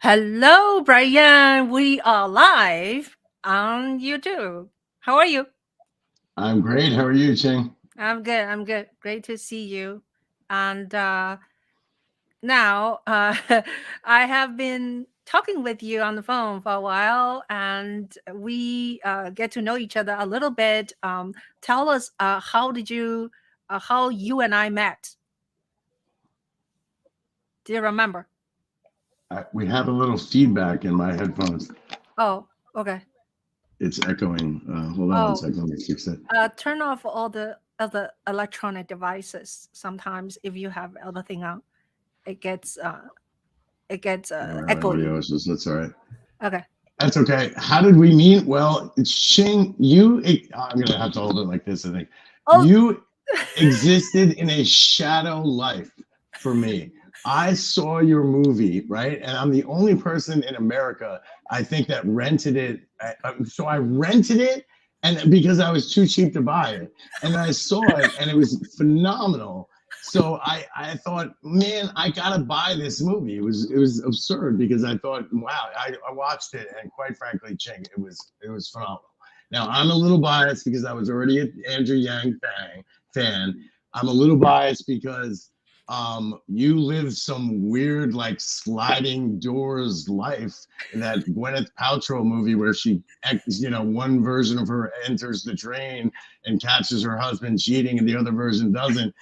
Hello, Brian. We are live on YouTube. How are you? I'm great. How are you, Ching? I'm good. I'm good. Great to see you. And now I have been talking with you on the phone for a while, and we get to know each other a little bit. Tell us, how you and I met? Do you remember? We have a little feedback in my headphones. Oh, okay. It's echoing. Hold on one Oh, second. Let me fix it. turn off all the other electronic devices. Sometimes, if you have everything on, it gets echoey. Audio issues. That's all right. Okay. That's okay. How did we meet? Well, it's Ching. I'm going to have to hold it like this, I think. Oh, You existed in a shadow life for me. I saw your movie, right? And I'm the only person in America, I think, that rented it. So I rented it, and because I was too cheap to buy it, and I saw it, and it was phenomenal. So I thought, man, I gotta buy this movie. It was absurd because I thought, wow, I watched it, and quite frankly, Ching, it was phenomenal. Now I'm a little biased because I was already an Andrew Yang fan. I'm a little biased because you lived some weird like sliding doors life in that Gwyneth Paltrow movie where one version of her enters the train and catches her husband cheating and the other version doesn't.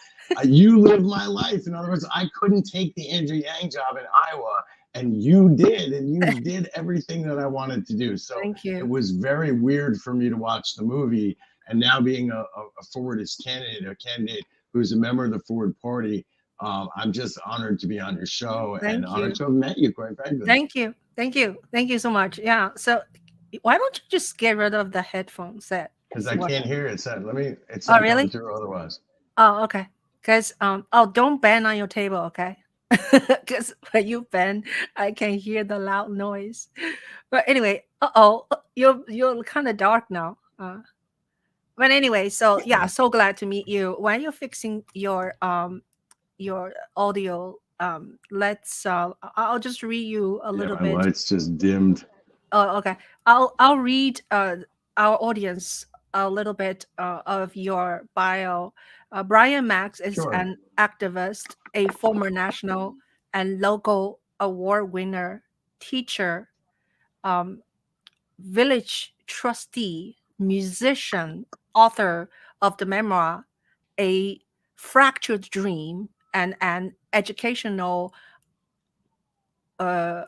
You lived my life. In other words, I couldn't take the Andrew Yang job in Iowa, and you did everything that I wanted to do. So thank it you. was very weird for me to watch the movie. And now being a Forwardist candidate who's a member of the Forward Party, I'm just honored to be on your show and Thank honored you. to have met you, quite frankly, Thank you. Thank you. Thank you so much. Yeah. So why don't you just get rid of the headphone set? because It's I can't working. hear it. It's Oh, not coming really? through otherwise. Oh, okay. Because oh, don't bang on your table, okay? Because when you bang, I can hear the loud noise. But anyway, you're kind of dark now. But anyway, so yeah, so glad to meet you. When you're fixing your audio, let's I'll just read you a Yeah, little my bit. lights just dimmed. Oh, okay. I'll read our audience a little bit of your bio. Brian Max is Sure. an activist, a former national and local award winner, teacher, um, village trustee, musician, author of the memoir, A Fractured Dream, and an educational uh,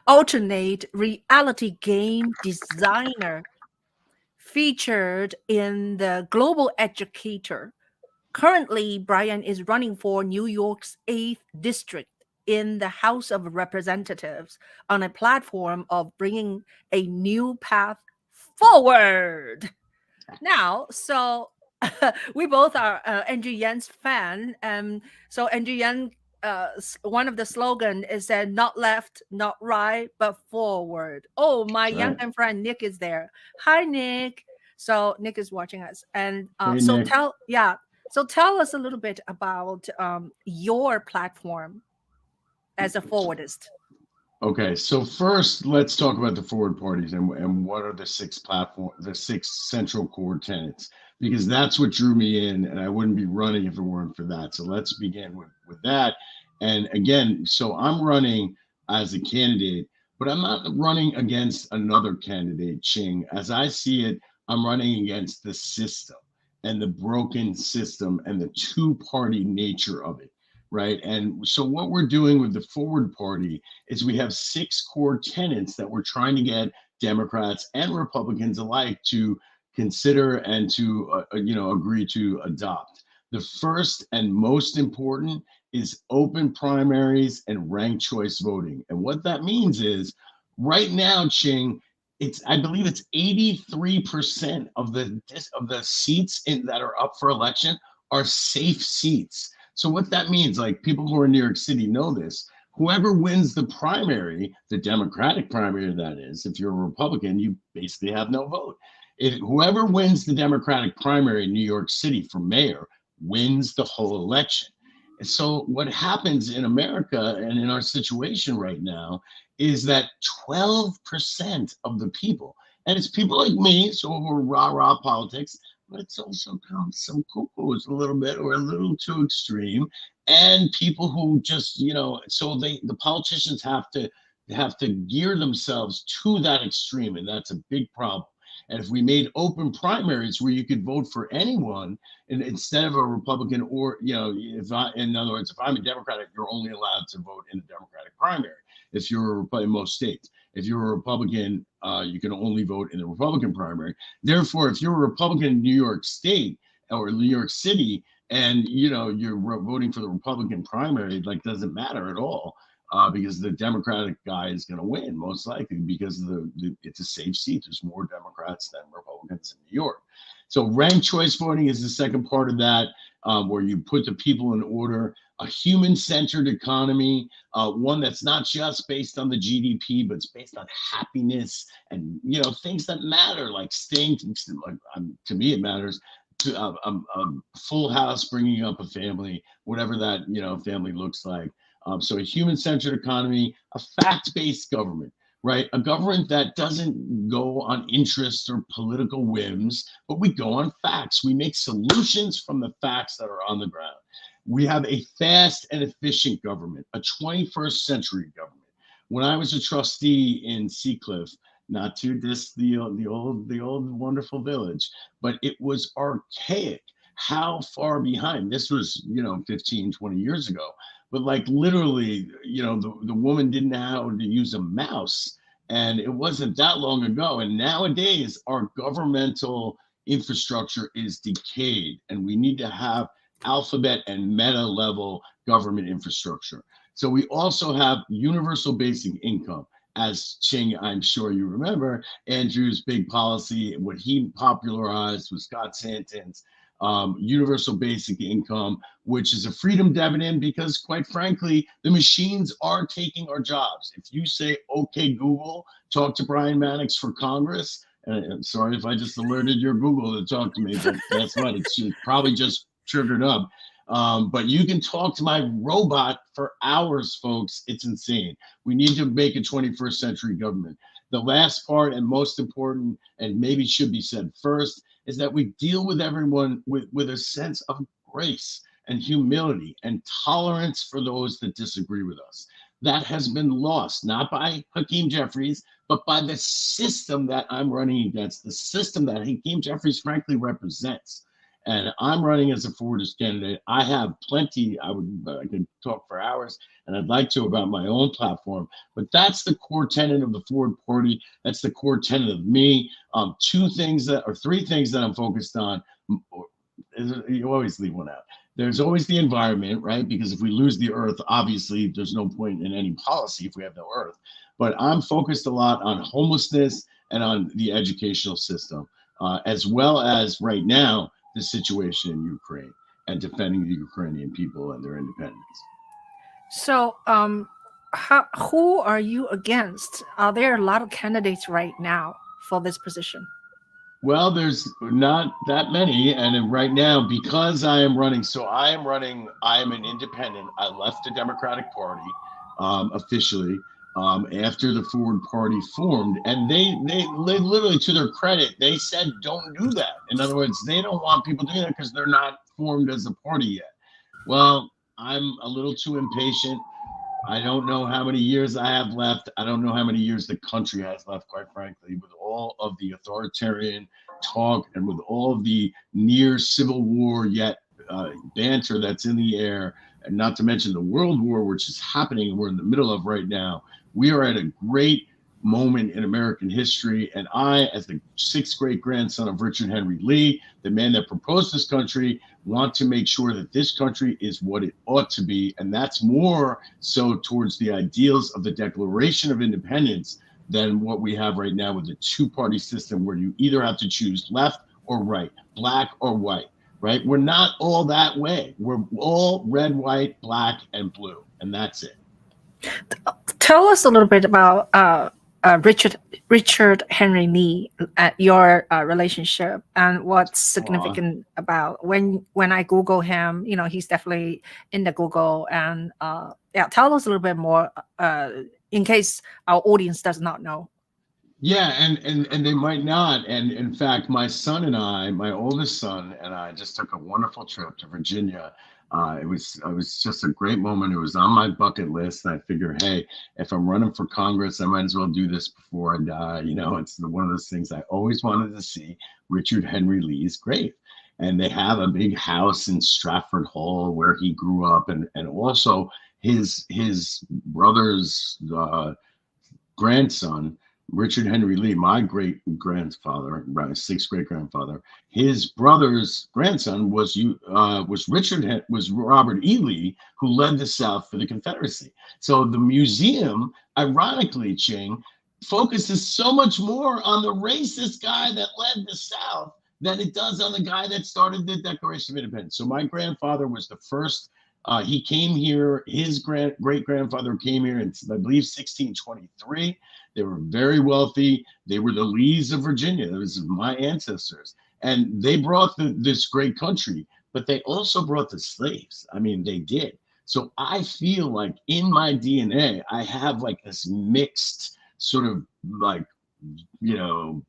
alternate reality game designer featured in the Global Educator. Currently, Brian is running for New York's 8th district in the House of Representatives on a platform of bringing a new path forward. Now, so we both are Andrew Yan's fan, and so Andrew Yan, one of the slogan is that not left, not right, but forward. Oh, my That's young right. friend Nick is there. Hi, Nick. So Nick is watching us, and Hey, Nick. so tell us a little bit about your platform as a forwardist. Okay, so first let's talk about the forward parties and what are the six central core tenets, because that's what drew me in, and I wouldn't be running if it weren't for that. So let's begin with that. And again, so I'm running as a candidate, but I'm not running against another candidate, Ching. As I see it, I'm running against the system and the broken system and the two-party nature of it, right? And so what we're doing with the forward party is we have six core tenets that we're trying to get Democrats and Republicans alike to consider and to agree to adopt. The first and most important is open primaries and ranked choice voting. And what that means is right now, Ching, it's I believe it's 83% of the seats that are up for election are safe seats. So what that means, like people who are in New York City know this, whoever wins the primary, the Democratic primary, that is, if you're a Republican, you basically have no vote. If whoever wins the Democratic primary in New York City for mayor wins the whole election. So what happens in America and in our situation right now is that 12% of the people, and it's people like me, so we're rah-rah politics, but it's also some cuckoos a little bit or a little too extreme, and people who just, so the politicians have to gear themselves to that extreme, and that's a big problem. And if we made open primaries where you could vote for anyone, and instead of a Republican, or in other words, if I'm a Democrat, you're only allowed to vote in the Democratic primary. If you're a Republican, in most states, if you're a Republican, you can only vote in the Republican primary. Therefore, if you're a Republican in New York State or New York City, and you're voting for the Republican primary, like doesn't matter at all. Because the Democratic guy is going to win most likely because it's a safe seat. There's more Democrats than Republicans in New York. So ranked choice voting is the second part of that, where you put the people in order. A human-centered economy, one that's not just based on the GDP, but it's based on happiness and things that matter, like staying. To me, it matters. A full house, bringing up a family, whatever that family looks like. So a human-centered economy, a fact-based government, right? A government that doesn't go on interests or political whims, but we go on facts. We make solutions from the facts that are on the ground. We have a fast and efficient government, a 21st century government. When I was a trustee in Seacliff, not to diss the old wonderful village, but it was archaic. How far behind? This was 15, 20 years ago. But like literally, the woman didn't know how to use a mouse, and it wasn't that long ago. And nowadays, our governmental infrastructure is decayed, and we need to have alphabet and meta level government infrastructure. So we also have universal basic income. As Ching, I'm sure you remember, Andrew's big policy, what he popularized was Scott Santon's universal basic income, which is a freedom dividend because, quite frankly, the machines are taking our jobs. If you say, okay, Google, talk to Brian Mannix for Congress, and I'm sorry if I just alerted your Google to talk to me, but that's what it's probably just triggered up. But you can talk to my robot for hours, folks. It's insane. We need to make a 21st century government. The last part and most important, and maybe should be said first, is that we deal with everyone with a sense of grace and humility and tolerance for those that disagree with us. That has been lost, not by Hakeem Jeffries, but by the system that I'm running against, the system that Hakeem Jeffries frankly represents. And I'm running as a Forwardist candidate. I have plenty. I could talk for hours, and I'd like to about my own platform. But that's the core tenet of the Forward Party. That's the core tenet of me. Three things that I'm focused on. You always leave one out. There's always the environment, right? Because if we lose the earth, obviously there's no point in any policy if we have no earth. But I'm focused a lot on homelessness and on the educational system, as well as right now the situation in Ukraine and defending the Ukrainian people and their independence. So, who are you against? Are there a lot of candidates right now for this position? Well, there's not that many. And right now, because I am running, I am an independent. I left the Democratic Party officially after the Forward Party formed. And they literally, to their credit, they said, don't do that. In other words, they don't want people doing that because they're not formed as a party yet. Well, I'm a little too impatient. I don't know how many years I have left. I don't know how many years the country has left, quite frankly, with all of the authoritarian talk and with all of the near civil war yet banter that's in the air, and not to mention the world war, which is happening and we're in the middle of right now. We are at a great moment in American history. And I, as the sixth great grandson of Richard Henry Lee, the man that proposed this country, want to make sure that this country is what it ought to be. And that's more so towards the ideals of the Declaration of Independence than what we have right now with the two-party system where you either have to choose left or right, black or white, right? We're not all that way. We're all red, white, black, and blue, and that's it. Tell us a little bit about Richard Henry Lee, your relationship, and what's Aw. significant about when I Google him, he's definitely in the Google. And yeah, tell us a little bit more, uh, in case our audience does not know. Yeah, and they might not. And in fact, my son and I, my oldest son and I, just took a wonderful trip to Virginia. It was just a great moment. It was on my bucket list, and I figure, hey, if I'm running for Congress, I might as well do this before I die. It's one of those things I always wanted to see Richard Henry Lee's grave. And they have a big house in Stratford Hall where he grew up, and also his brother's grandson, Richard Henry Lee, my great grandfather, my sixth great grandfather, his brother's grandson was Robert E. Lee, who led the South for the Confederacy. So the museum, ironically, Ching, focuses so much more on the racist guy that led the South than it does on the guy that started the Declaration of Independence. So my grandfather was the first. He came here. His great grandfather came here in, I believe, 1623. They were very wealthy. They were the Lees of Virginia. Those are my ancestors. And they brought this great country, but they also brought the slaves. I mean, they did. So I feel like in my DNA, I have like this mixed sort of like, you know,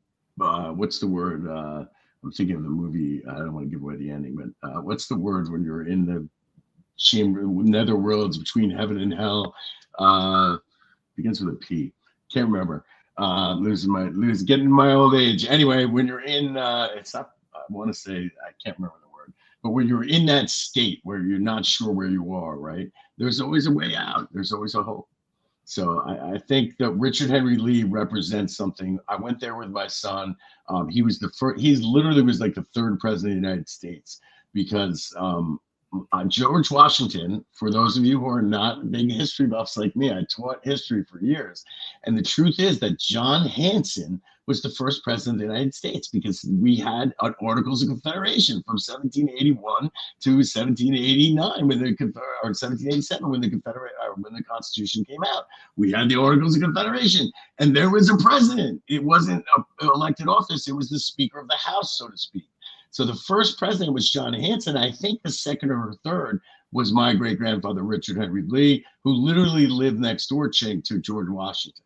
what's the word? I'm thinking of the movie. I don't want to give away the ending, but what's the word when you're in the chamber, nether worlds between heaven and hell? Begins with a P. Can't remember. Getting my old age. Anyway, when you're in, it's not. I want to say I can't remember the word, but when you're in that state where you're not sure where you are, right? There's always a way out. There's always a hope. So I think that Richard Henry Lee represents something. I went there with my son. He was the first. He literally was like the third president of the United States because George Washington, for those of you who are not big history buffs like me, I taught history for years. And the truth is that John Hanson was the first president of the United States because we had Articles of Confederation from 1781 to 1789 or 1787 when the Constitution came out. We had the Articles of Confederation, and there was a president. It wasn't an elected office; it was the Speaker of the House, so to speak. So the first president was John Hanson. I think the second or third was my great grandfather, Richard Henry Lee, who literally lived next door, Ching, to George Washington.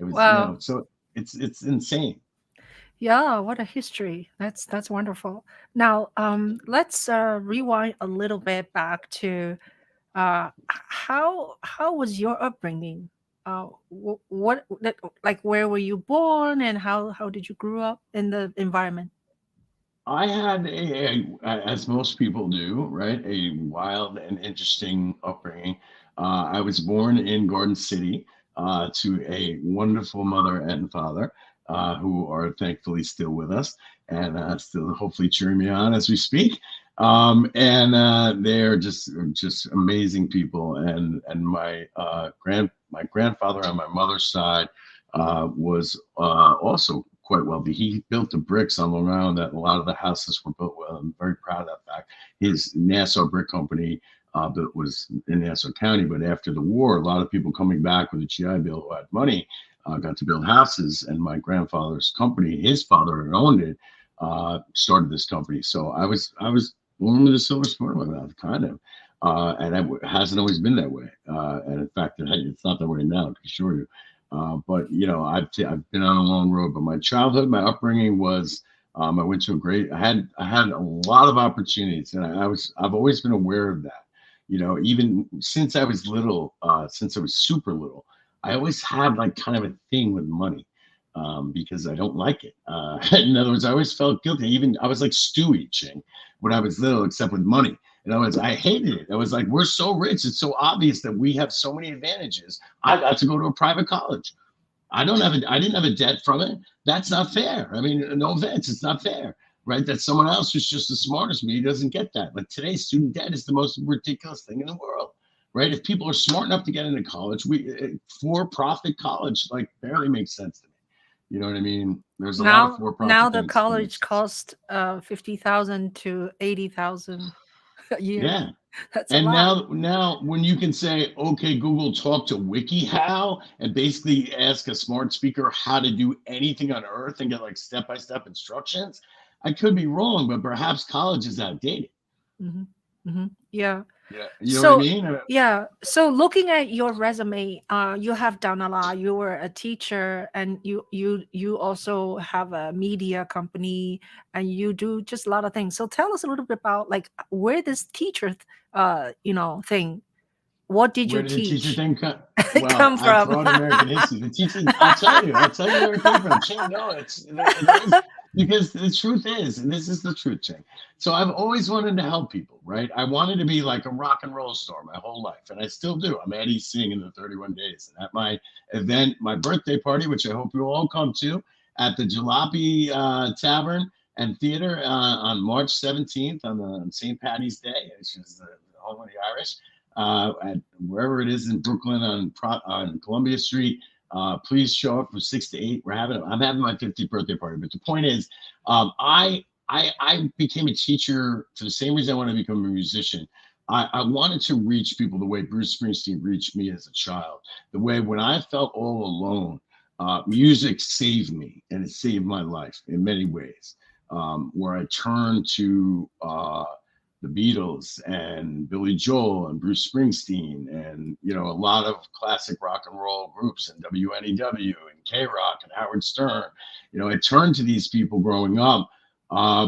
It was, Wow. so it's insane. Yeah, what a history. That's wonderful. Now, let's rewind a little bit back to how was your upbringing? Like where were you born, and how did you grow up in the environment? I had as most people do, right, a wild and interesting upbringing. I was born in Garden City to a wonderful mother and father who are thankfully still with us and still hopefully cheering me on as we speak. And they're just amazing people. And my grandfather on my mother's side was also quite wealthy. He built the bricks on Long Island that a lot of the houses were built with. I'm very proud of that fact. His Nassau Brick Company that was in Nassau County, but after the war, a lot of people coming back with the GI Bill who had money got to build houses. And my grandfather's company, his father had owned it, started this company. So I was born with a silver spoon in my mouth, kind of. And it hasn't always been that way. And in fact, it's not that way now, to assure you. But I've been on a long road. But my childhood, my upbringing was I went to I had a lot of opportunities, and I've always been aware of that. Even since I was little, since I was super little, I always had like kind of a thing with money because I don't like it. In other words, I always felt guilty. Even I was like Stewie Ching when I was little, except with money. In other words, I hated it. I was like, we're so rich. It's so obvious that we have so many advantages. I got to go to a private college. I didn't have a debt from it. That's not fair. I mean, no offense, it's not fair, right? That someone else who's just as smart as me doesn't get that. But today, student debt is the most ridiculous thing in the world, right? If people are smart enough to get into college, for-profit college like barely makes sense to me. You know what I mean? There's a lot of Now for-profit the things that make college sense. cost 50,000 to 80,000 a year. Yeah. That's a And lot. now when you can say, okay, Google, talk to WikiHow and basically ask a smart speaker how to do anything on earth and get like step-by-step instructions, I could be wrong, but perhaps college is outdated. Hmm. Hmm. Yeah. Yeah, you know what I So mean? yeah, so looking at your resume, you have done a lot. You were a teacher, and you also have a media company, and you do just a lot of things. So tell us a little bit about like where this teacher, thing. What did Where you did the teacher teach thing come? Well, come I from? taught American history. The teaching, I'll tell you where it came from. Ching, no, it is because the truth is, and this is the truth, Ching. So I've always wanted to help people, right? I wanted to be like a rock and roll star my whole life, and I still do. I'm Eddie Singh in the 31 Days, and at my event, my birthday party, which I hope you all come to, at the Jalopy Tavern and Theater on March 17th on St. Patty's Day, which is the home of the Irish at wherever it is in Brooklyn on Columbia Street. Please show up from 6 to 8. I'm having my 50th birthday party. But the point is, I became a teacher for the same reason I wanted to become a musician. I wanted to reach people the way Bruce Springsteen reached me as a child. The way when I felt all alone, music saved me and it saved my life in many ways. Where I turned to the Beatles and Billy Joel and Bruce Springsteen and a lot of classic rock and roll groups and WNEW and K Rock and Howard Stern. I turned to these people growing up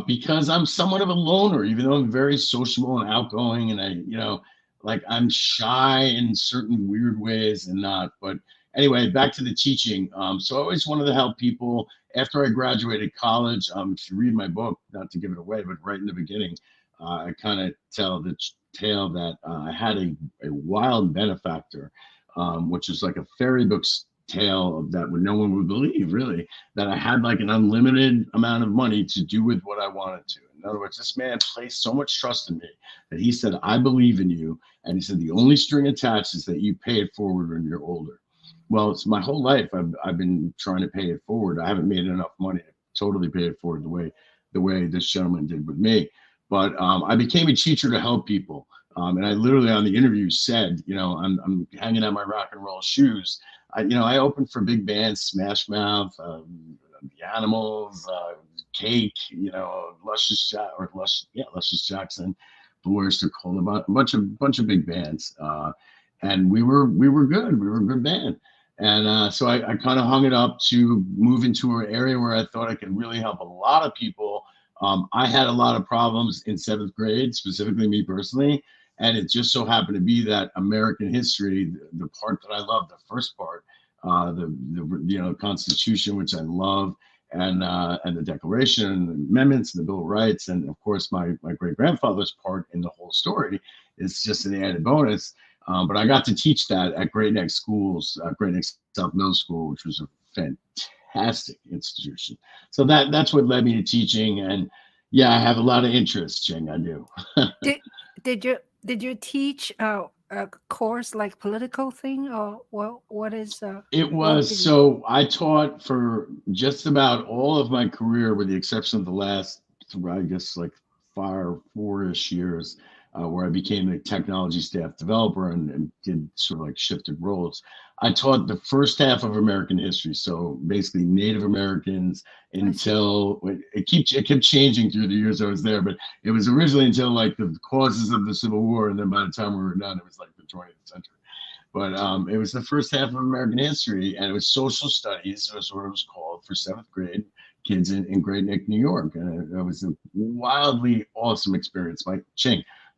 because I'm somewhat of a loner, even though I'm very sociable and outgoing, and like I'm shy in certain weird ways and not. But anyway, back to the teaching. So I always wanted to help people. After I graduated college, if you read my book, not to give it away, but right in the beginning, I kind of tell the tale that I had a wild benefactor, which is like a fairy book's tale of that no one would believe, really, that I had like an unlimited amount of money to do with what I wanted to. In other words, this man placed so much trust in me that he said, I believe in you. And he said, the only string attached is that you pay it forward when you're older. Well, it's my whole life. I've been trying to pay it forward. I haven't made enough money to totally pay it forward the way this gentleman did with me. But I became a teacher to help people. And I literally on the interview said, I'm hanging out my rock and roll shoes. I opened for big bands, Smash Mouth, the Animals, Cake, Luscious Jackson, Blue Oyster Cult, a bunch of big bands, and we were good. We were a good band, and so I kind of hung it up to move into an area where I thought I could really help a lot of people. I had a lot of problems in seventh grade, specifically me personally. And it just so happened to be that American history, the part that I love, the first part, the Constitution, which I love, and the Declaration and the amendments and the Bill of Rights, and of course my great grandfather's part in the whole story is just an added bonus. But I got to teach that at Great Neck Schools, Great Neck South Middle School, which was a fantastic institution. So that's what led me to teaching, and yeah, I have a lot of interest, Ching. I do. Did did you teach a course like political thing, or what is It what was did you? so I taught for just about all of my career, with the exception of the last, I guess, like 4-ish years, where I became a technology staff developer and did sort of like shifted roles. I taught the first half of American history, so basically Native Americans I see. until it kept changing through the years I was there, but it was originally until like the causes of the Civil War, and then by the time we were done, it was like the 20th century. But it was the first half of American history, and it was social studies, was what it was called, for seventh grade kids in Great Neck, New York. And it was a wildly awesome experience.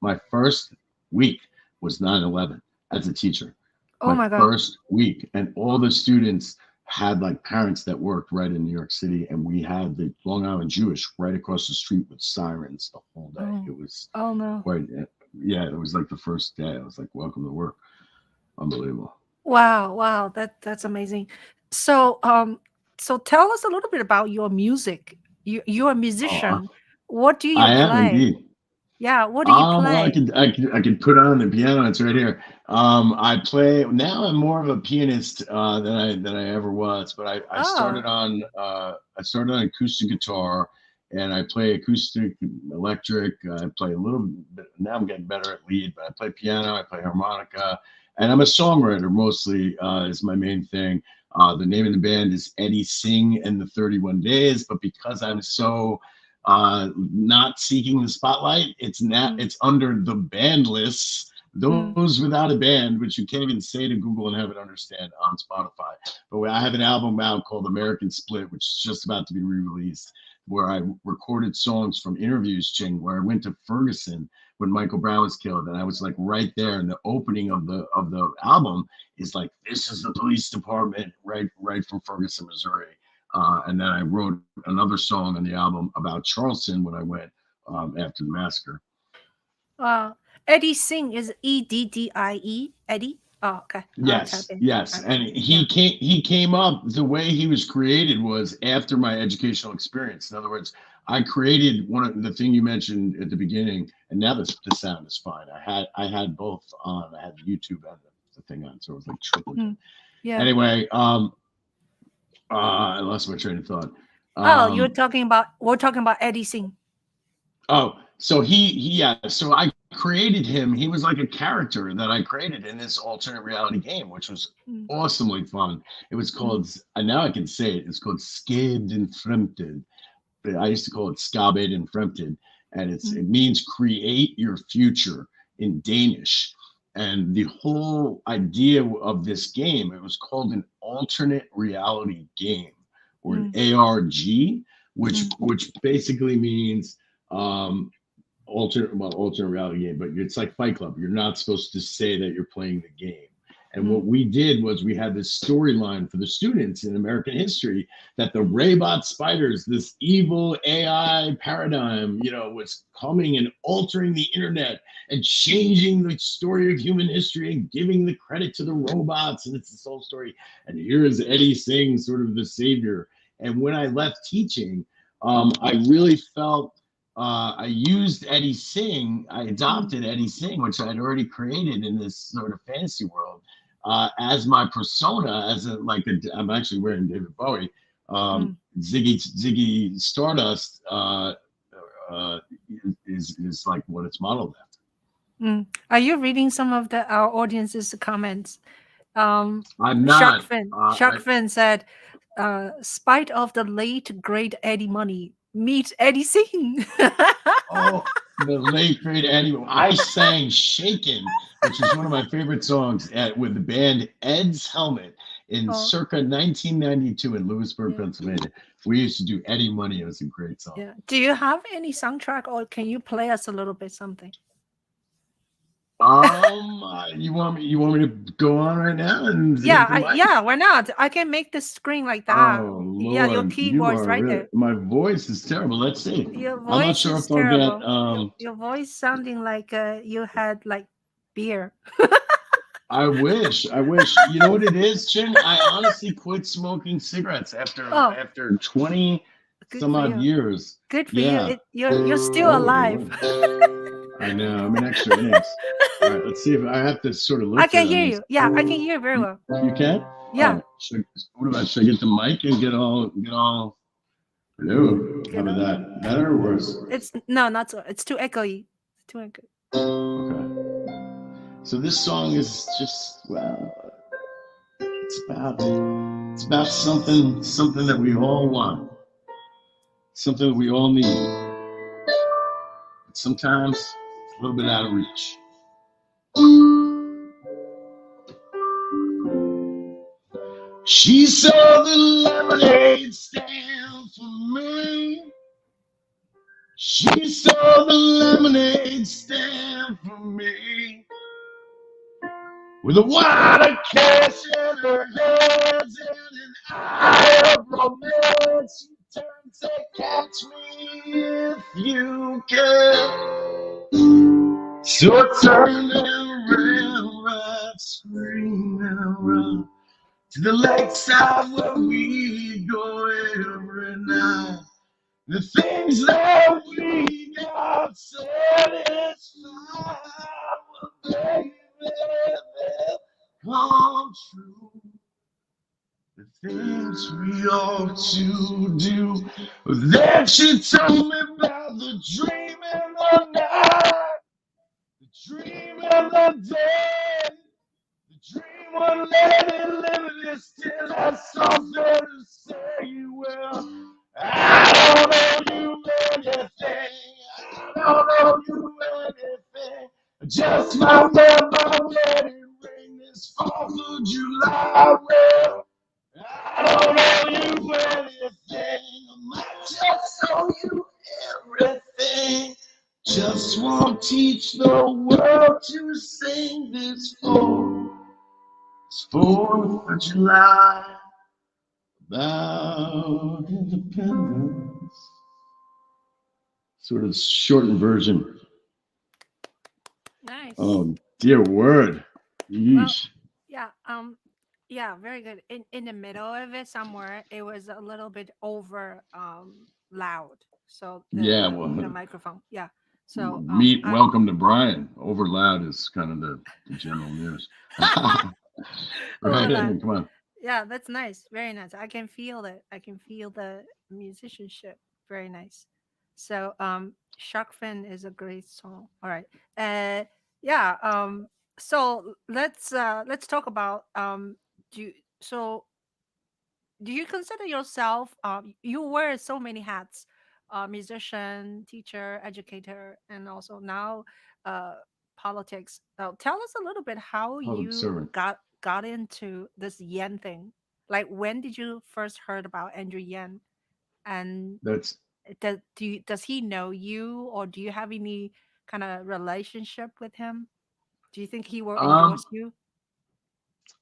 My first week was 9/11 as a teacher. Oh My my God. first week, and all the students had like parents that worked right in New York City, and we had the Long Island Jewish right across the street with sirens the whole day. Oh, It was oh no. quite, yeah, it was like the first day. I was like, welcome to work. Unbelievable. Wow, wow, that's amazing. So, so tell us a little bit about your music. You're a Oh, musician. What do you I am play? indeed. Yeah, what do you Well, I play? could, I could, I could put on the piano. It's right here. I play now. I'm more of a pianist than I ever was. But I started Oh, on acoustic guitar, and I play acoustic, electric. I play a little bit. Now I'm getting better at lead, but I play piano, I play harmonica, and I'm a songwriter mostly. Is my main thing. The name of the band is Eddie Sing and the 31 Days, but because I'm so not seeking the spotlight, mm, it's under the band lists. mm. Those without a band, which you can't even say to Google and have it understand on Spotify. But I have an album out called American Split, which is just about to be re-released, where I recorded songs from interviews, Ching, where I went to Ferguson when Michael Brown was killed, and I was like right there. And the opening of the album is like, "This is the police department," right from Ferguson, Missouri. And then I wrote another song on the album about Charleston when I went after the massacre. Uh, Eddie Singh is Eddie. Eddie. Oh, okay. I'll type Yes, in. yes. Okay. And Yeah. he came up, the way he was created was after my educational experience. In other words, I created one of the thing you mentioned at the beginning, and now the sound is fine. I had both on. I had the YouTube and the thing on, so it was like triplicate. Mm, yeah. Anyway, I lost my train of thought. Oh, Um, we're talking about Eddie Singh. Oh, so yeah. So I created him. He was like a character that I created in this alternate reality game, which was Mm, awesomely fun. It was mm, called, and now I can say it. It's called Skabed and Fremted. But I used to call it Skabed and Fremted, and mm, it means create your future in Danish. And the whole idea of this game, it was called an alternate reality game, or an mm, ARG, which mm, which basically means um, alternate reality game, but it's like Fight Club. You're not supposed to say that you're playing the game. And what mm, we did was we had this storyline for the students in American history that the Raybot spiders, this evil AI paradigm, was coming and altering the internet and changing the story of human history and giving the credit to the robots. And it's this whole story. And here is Eddie Singh, sort of the savior. And when I left teaching, I really felt I used Eddie Singh. I mm, adopted Eddie Singh, which I had already created in this sort of fantasy world, as my persona. I'm actually wearing David Bowie. mm, Ziggy Stardust uh, is like what it's modeled after. mm. Are you reading some of our audience's comments? I'm Shark not. Fin. Shark Fin said, "Spite of the late great Eddie Money, meet Eddie Singh." Oh, the late great Eddie. I sang "Shaken," which is one of my favorite songs with the band Ed's Helmet in Oh, circa 1992 in Lewisburg, yeah, Pennsylvania. We used to do Eddie Money. It was a great song. yeah. Do you have any soundtrack, or can you play us a little bit something? You want me to go on right now and hit the mic? Yeah. Why not? I can make the screen like that. Oh Yeah, your Lord, you keyboard's are right really. there. My voice is terrible. Let's see. Your I'm not voice sure is if I'll get. terrible. Your voice sounding like you had like beer. I wish. I wish. You know what it is, Chin? I honestly quit smoking cigarettes Oh, after 20 good some for odd you. years. Good for you. Yeah. You're still Oh alive. Lord. I know. I'm in extra innings. All right. Let's see if I have to sort of I look can good on hear this. you. Yeah, I can hear you very well. You can? All Yeah. right. Should I get the mic and get all? Hello. How Get about on. that? Better or worse? It's no, not so. It's too echoey. It's too echoey. Okay. So this song is just it's about something that we all want, something that we all need, but sometimes it's a little bit out of reach. She saw the lemonade stand for me. She saw the lemonade stand for me. With a wad of cash in her hands and an eye of romance, she turned to catch me if you can. So I turned and ran, right, scream and run to the lakeside where we go every night. The things that we got satisfied, well, baby, they'll come true. The things we ought to do. Then she told me about the dream in the night, the dream in the day, the dream won't let it live in you. Still has something to say. Well, I don't know you anything. I don't know you anything. I just might wear my wedding ring this 4th of July. Well, I don't know you anything. I might just show you everything. Just won't teach the world to sing this for. It's 4th of July, about independence. Sort of shortened version. Nice. Oh, dear word. Well, Yeesh. yeah, yeah, very good. In the middle of it somewhere, it was a little bit over loud. So Yeah, the well, microphone. Yeah. So meet, I welcome to Brian. Over loud is kind of the general news. over Right? I loud. mean, come on. Yeah, that's nice. Very nice. I can feel it. I can feel the musicianship. Very nice. So Shark Fin is a great song. All right. Uh yeah, so let's talk about do so do you consider yourself you wear so many hats, musician, teacher, educator, and also now uh politics. Tell us a little bit how Public you servant. got into this yen thing. Like, when did you first heard about Andrew Yen? And That's does he know you, or do you have any kind of relationship with him? Do you think he will um endorse you?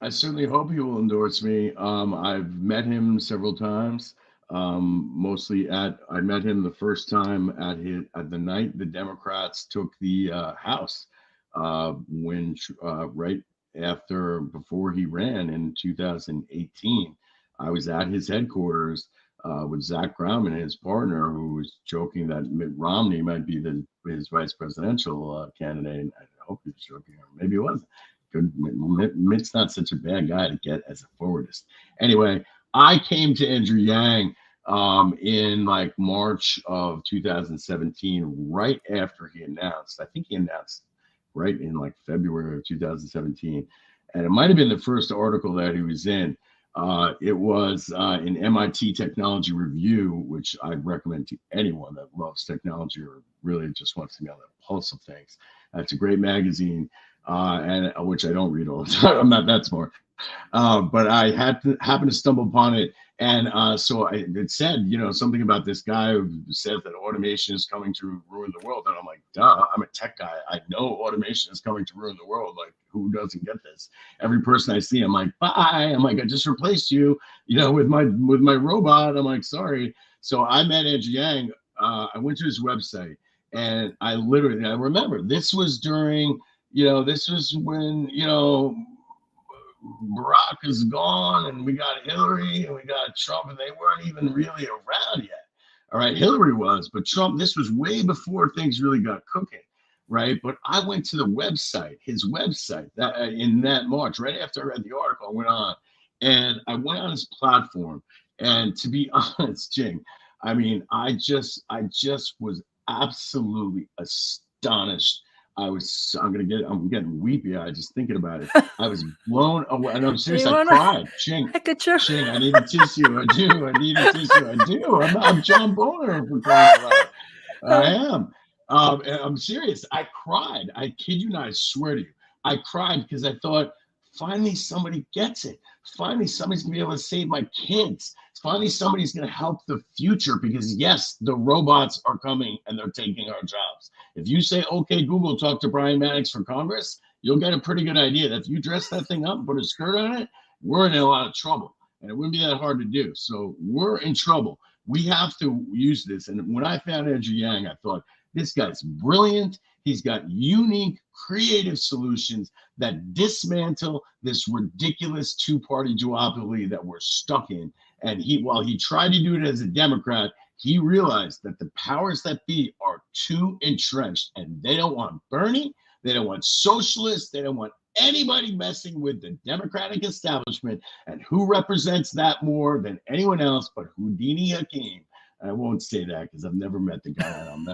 I certainly hope he will endorse me. I've met him several times. Mostly I met him the first time at the night the Democrats took the House, when right after before he ran in 2018. I was at his headquarters with Zach Grauman, his partner, who was joking that Mitt Romney might be his vice presidential candidate. And I hope he was joking, or maybe he wasn't. Good. Mitt's not such a bad guy to get as a forwardist. Anyway, I came to Andrew Yang in like March of 2017, right after he announced. I think he announced right in like February of 2017, and it might have been the first article that he was in. It was in MIT Technology Review, which I'd recommend to anyone that loves technology or really just wants to be on the pulse of things. It's a great magazine, and which I don't read all the time. I'm not that smart, but I happened to stumble upon it, and it said, something about this guy who says that automation is coming to ruin the world, and I'm like, duh, I'm a tech guy. I know automation is coming to ruin the world. Like, who doesn't get this? Every person I see, I'm like, bye. I'm like, I just replaced you, with my robot. I'm like, sorry. So I met Andrew Yang. I went to his website, and I remember this was during, this was when, Barack is gone, and we got Hillary, and we got Trump, and they weren't even really around yet. All right, Hillary was, but Trump, this was way before things really got cooking, right? But I went to the website, his website, that in that March, right after I read the article, I went on, and I went on his platform, and to be honest, Jing, I mean, I just was absolutely astonished. I'm getting weepy. I just thinking about it. I was blown away, and I'm Do serious. you I wanna cried. Ching, I could you? Ching, I need a tissue. I do. I need a tissue. I do. I'm John Boner for crying out loud. I am. And I'm serious. I cried. I kid you not. I swear to you. I cried because I thought, finally somebody gets it. Finally somebody's gonna be able to save my kids. Finally somebody's gonna help the future, because yes, the robots are coming and they're taking our jobs. If you say, okay, Google, talk to Brian Mannix for Congress, you'll get a pretty good idea that if you dress that thing up and put a skirt on it, we're in a lot of trouble. And it wouldn't be that hard to do. So we're in trouble. We have to use this. And when I found Andrew Yang, I thought, this guy's brilliant. He's got unique, creative solutions that dismantle this ridiculous two-party duopoly that we're stuck in. And while he tried to do it as a Democrat, he realized that the powers that be are too entrenched, and they don't want Bernie. They don't want socialists. They don't want anybody messing with the Democratic establishment and who represents that more than anyone else but Houdini Hakim. I won't say that because I've never met the guy, and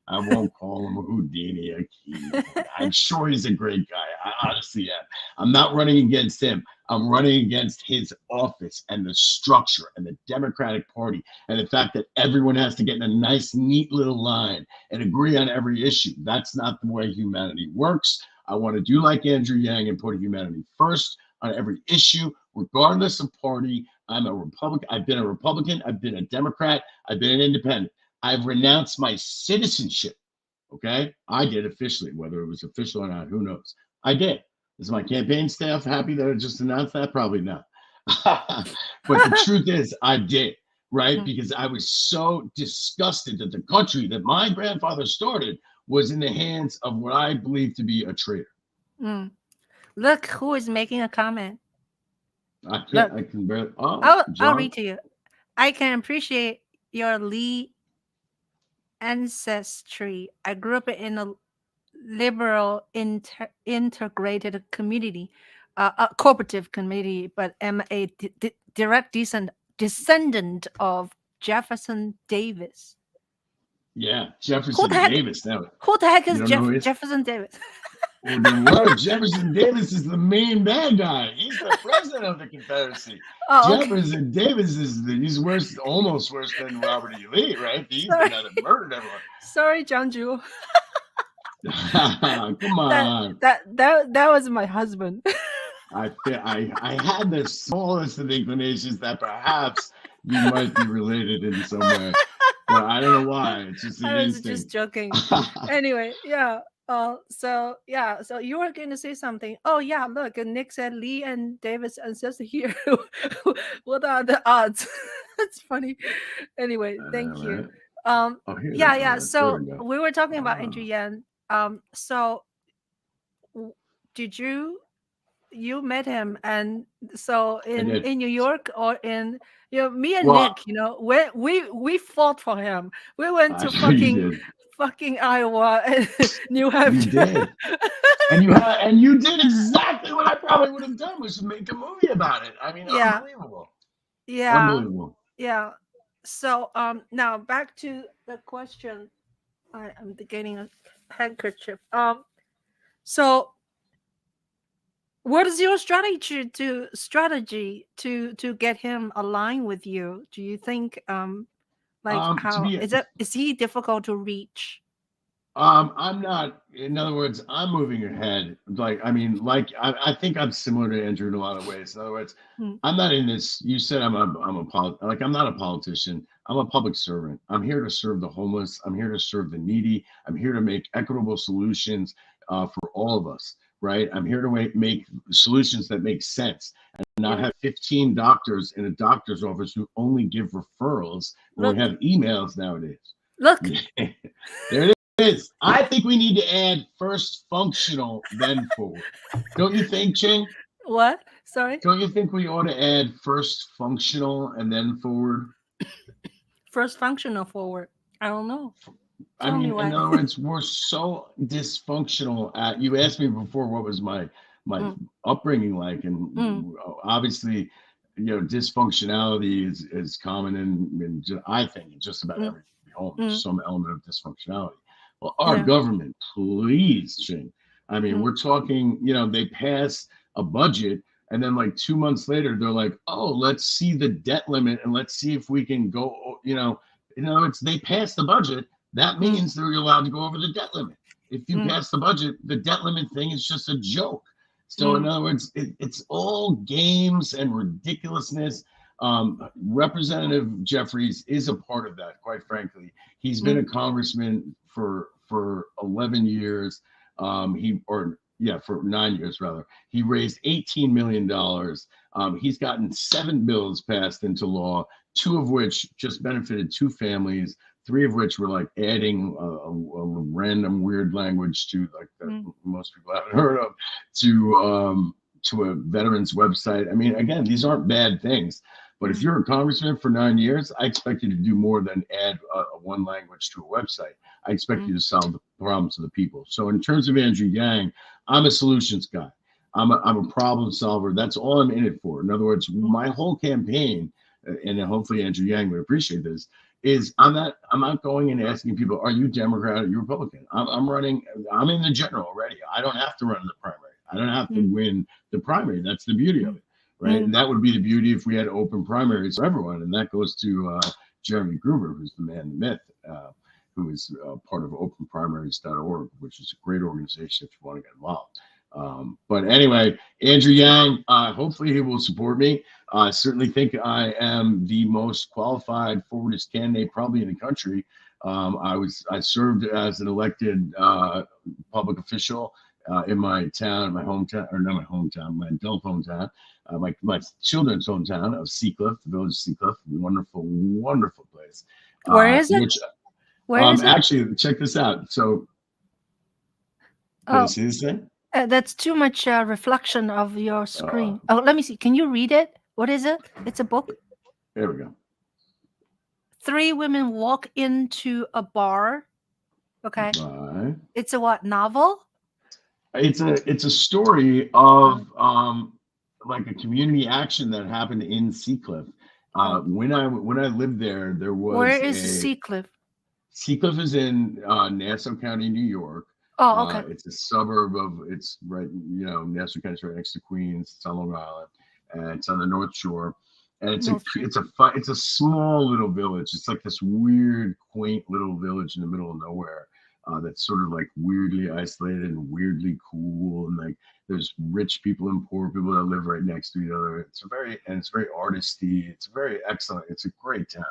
I won't call him a Houdini Hakim. I'm sure he's a great guy. I honestly am. I'm not running against him. I'm running against his office and the structure and the Democratic Party and the fact that everyone has to get in a nice, neat little line and agree on every issue. That's not the way humanity works. I want to do like Andrew Yang and put humanity first on every issue, regardless of party. I'm a Republican. I've been a Republican. I've been a Democrat. I've been an independent. I've renounced my citizenship. Okay. I did officially, whether it was official or not, who knows? I did. Is my campaign staff happy that I just announced that? Probably not. But the truth is, I did, right? Because I was so disgusted that the country that my grandfather started was in the hands of what I believe to be a traitor. Look who is making a comment. I can barely. Oh, I'll read to you. I can appreciate your Lee ancestry. I grew up in a liberal integrated community, a cooperative community, but am a direct descendant of Jefferson Davis. Yeah, Jefferson Davis. Now, who the heck is Jefferson Davis? Well, Jefferson Davis is the main bad guy. He's the president of the Confederacy. Jefferson Davis he's worse, almost worse than Robert E. Lee, right? He's the guy that murdered everyone. Sorry, Ching Juhl. Come on. That was my husband. I had the smallest of inclinations that perhaps you might be related in some way, but I don't know why. It's just an instinct. I was just joking. Anyway, yeah. So you were going to say something. Oh yeah, look, Nick said Lee and Davis ancestor here. What are the odds? That's funny. Anyway, thank you. Yeah. So we were talking about Andrew Yang. So did you met him, and so in New York or in me and Nick, we fought for him. We went to fucking Iowa and New Hampshire. You did. and you did exactly what I probably would have done, was to make a movie about it. I mean, unbelievable. Yeah. Unbelievable. Yeah. So now back to the question. I'm getting a handkerchief. So what is your strategy to get him aligned with you? Do you think how is he difficult to reach? I'm not. In other words, I'm moving ahead. I think I'm similar to Andrew in a lot of ways. In other words, I'm not in this. You said I'm not a politician. I'm a public servant. I'm here to serve the homeless. I'm here to serve the needy. I'm here to make equitable solutions for all of us. Right? I'm here to make solutions that make sense and not have 15 doctors in a doctor's office who only give referrals when we have emails nowadays. Look, there it is. I think we need to add first functional, then forward. Don't you think, Ching? What? Sorry? Don't you think we ought to add first functional and then forward? First functional, forward. I don't know. In other words, we're so dysfunctional. You asked me before what was my upbringing like, and obviously, dysfunctionality is common in I think just about every home. Some element of dysfunctionality. Well, our government, please, Ching. We're talking. They pass a budget, and then like 2 months later, they're like, "Oh, let's see the debt limit, and let's see if we can go." They pass the budget. That means they're allowed to go over the debt limit. If you pass the budget, the debt limit thing is just a joke. So in other words, it's all games and ridiculousness. Representative Jeffries is a part of that, quite frankly. He's been a congressman for 11 years. For 9 years rather. He raised $18 million. He's gotten 7 bills passed into law, 2 of which just benefited 2 families. 3 of which were like adding a random weird language to most people haven't heard of to a veterans website. Again, these aren't bad things, but if you're a congressman for 9 years, I expect you to do more than add one language to a website. I expect you to solve the problems of the people. So in terms of Andrew Yang, I'm a solutions guy. I'm a problem solver. That's all I'm in it for. In other words, my whole campaign, and hopefully Andrew Yang would appreciate this, is I'm not going and asking people, are you Democrat or you Republican? I'm running. I'm in the general already. I don't have to run the primary. I don't have to mm, win the primary. That's the beauty of mm, it, right? mm. And that would be the beauty if we had open primaries for everyone. And that goes to Jeremy Gruber, who's the man, the myth. Who is part of openprimaries.org, which is a great organization if you want to get involved. But anyway, Andrew Yang, hopefully he will support me. I certainly think I am the most qualified Forwardist candidate probably in the country. I served as an elected public official in my town, my hometown, or not my hometown, my adult hometown, my children's hometown of Seacliff, the village of Seacliff, wonderful, wonderful place. Where is it? Which Where is it? Actually, check this out. So, can you Oh, see this thing? that's too much reflection of your Uh, screen. Oh, let me see. Can you read it? What is it? It's a book. there we go. Three women walk into a bar. Okay. Right. It's a what, novel? It's a story Uh, of like a community action that happened in Seacliff. oh, When I lived there, there where was is a Seacliff? Seacliff is in Nassau County, New York. Oh, okay. It's a suburb of it's right, Nassau County's right next to Queens. It's on Long Island, and it's on the North Shore. And North Shore. it's a small little village. It's like this weird, quaint little village in the middle of nowhere. That's sort of like weirdly isolated and weirdly cool, and like there's rich people and poor people that live right next to each other. It's very artisty. It's very excellent. It's a great town,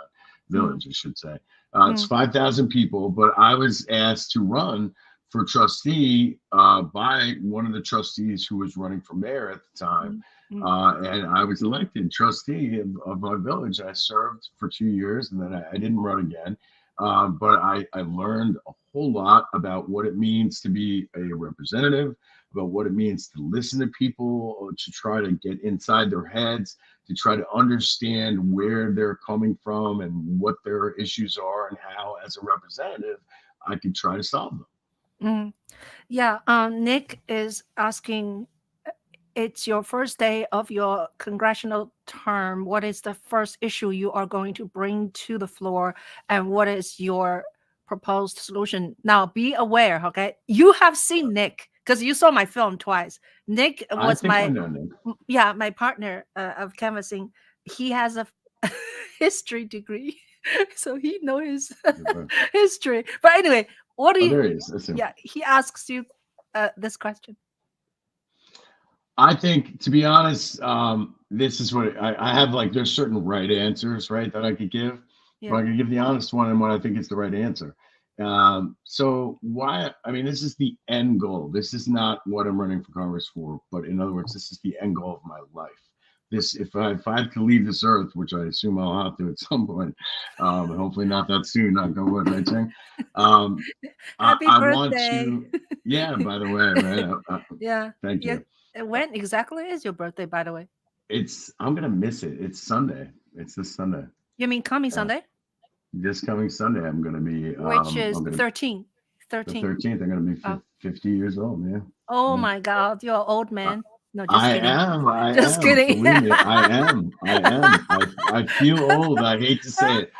Mm, village, I should say. It's mm, 5,000 people, but I was asked to run for trustee by one of the trustees who was running for mayor at the time. mm, mm, And I was elected trustee of my village. I served for 2 years and then I didn't run again. But I learned a whole lot about what it means to be a representative, about what it means to listen to people, to try to get inside their heads, to try to understand where they're coming from and what their issues are, and how, as a representative, I can try to solve them. mm. Yeah, Nick is asking, it's your first day of your congressional term. What is the first issue you are going to bring to the floor, and what is your proposed solution? Now, be aware, okay? You have seen Nick because you saw my film twice. Nick I was think I know, Nick. yeah, my partner of canvassing. He has a history degree, so he knows his history. But anyway, what do Oh, you? there he is. That's him. Yeah, he asks you this question. I think, to be honest, this is what I have. Like, there's certain right answers, right, that I could give, but Yeah. I can give the honest one and what I think is the right answer. So why? I mean, this is the end goal. This is not what I'm running for Congress for, but in other words, this is the end goal of my life. This, if I have to leave this earth, which I assume I'll have to at some point, and hopefully not that soon, not go wood, right, Ching? Happy I want birthday. to. Yeah. By the way, right? Yeah. Thank Yeah. you. When exactly is your birthday, by the way? I'm gonna miss it. It's Sunday. It's this Sunday. You mean coming Uh, Sunday? this coming Sunday, I'm gonna be. Which is I'm gonna 13. the 13. 13th. I'm gonna be Oh. 50 years old. Yeah. Oh Yeah. my God, you're an old Uh, man. No, just I kidding. am. I Just am. kidding. Believe me, I am. I am. I feel old. I hate to say it.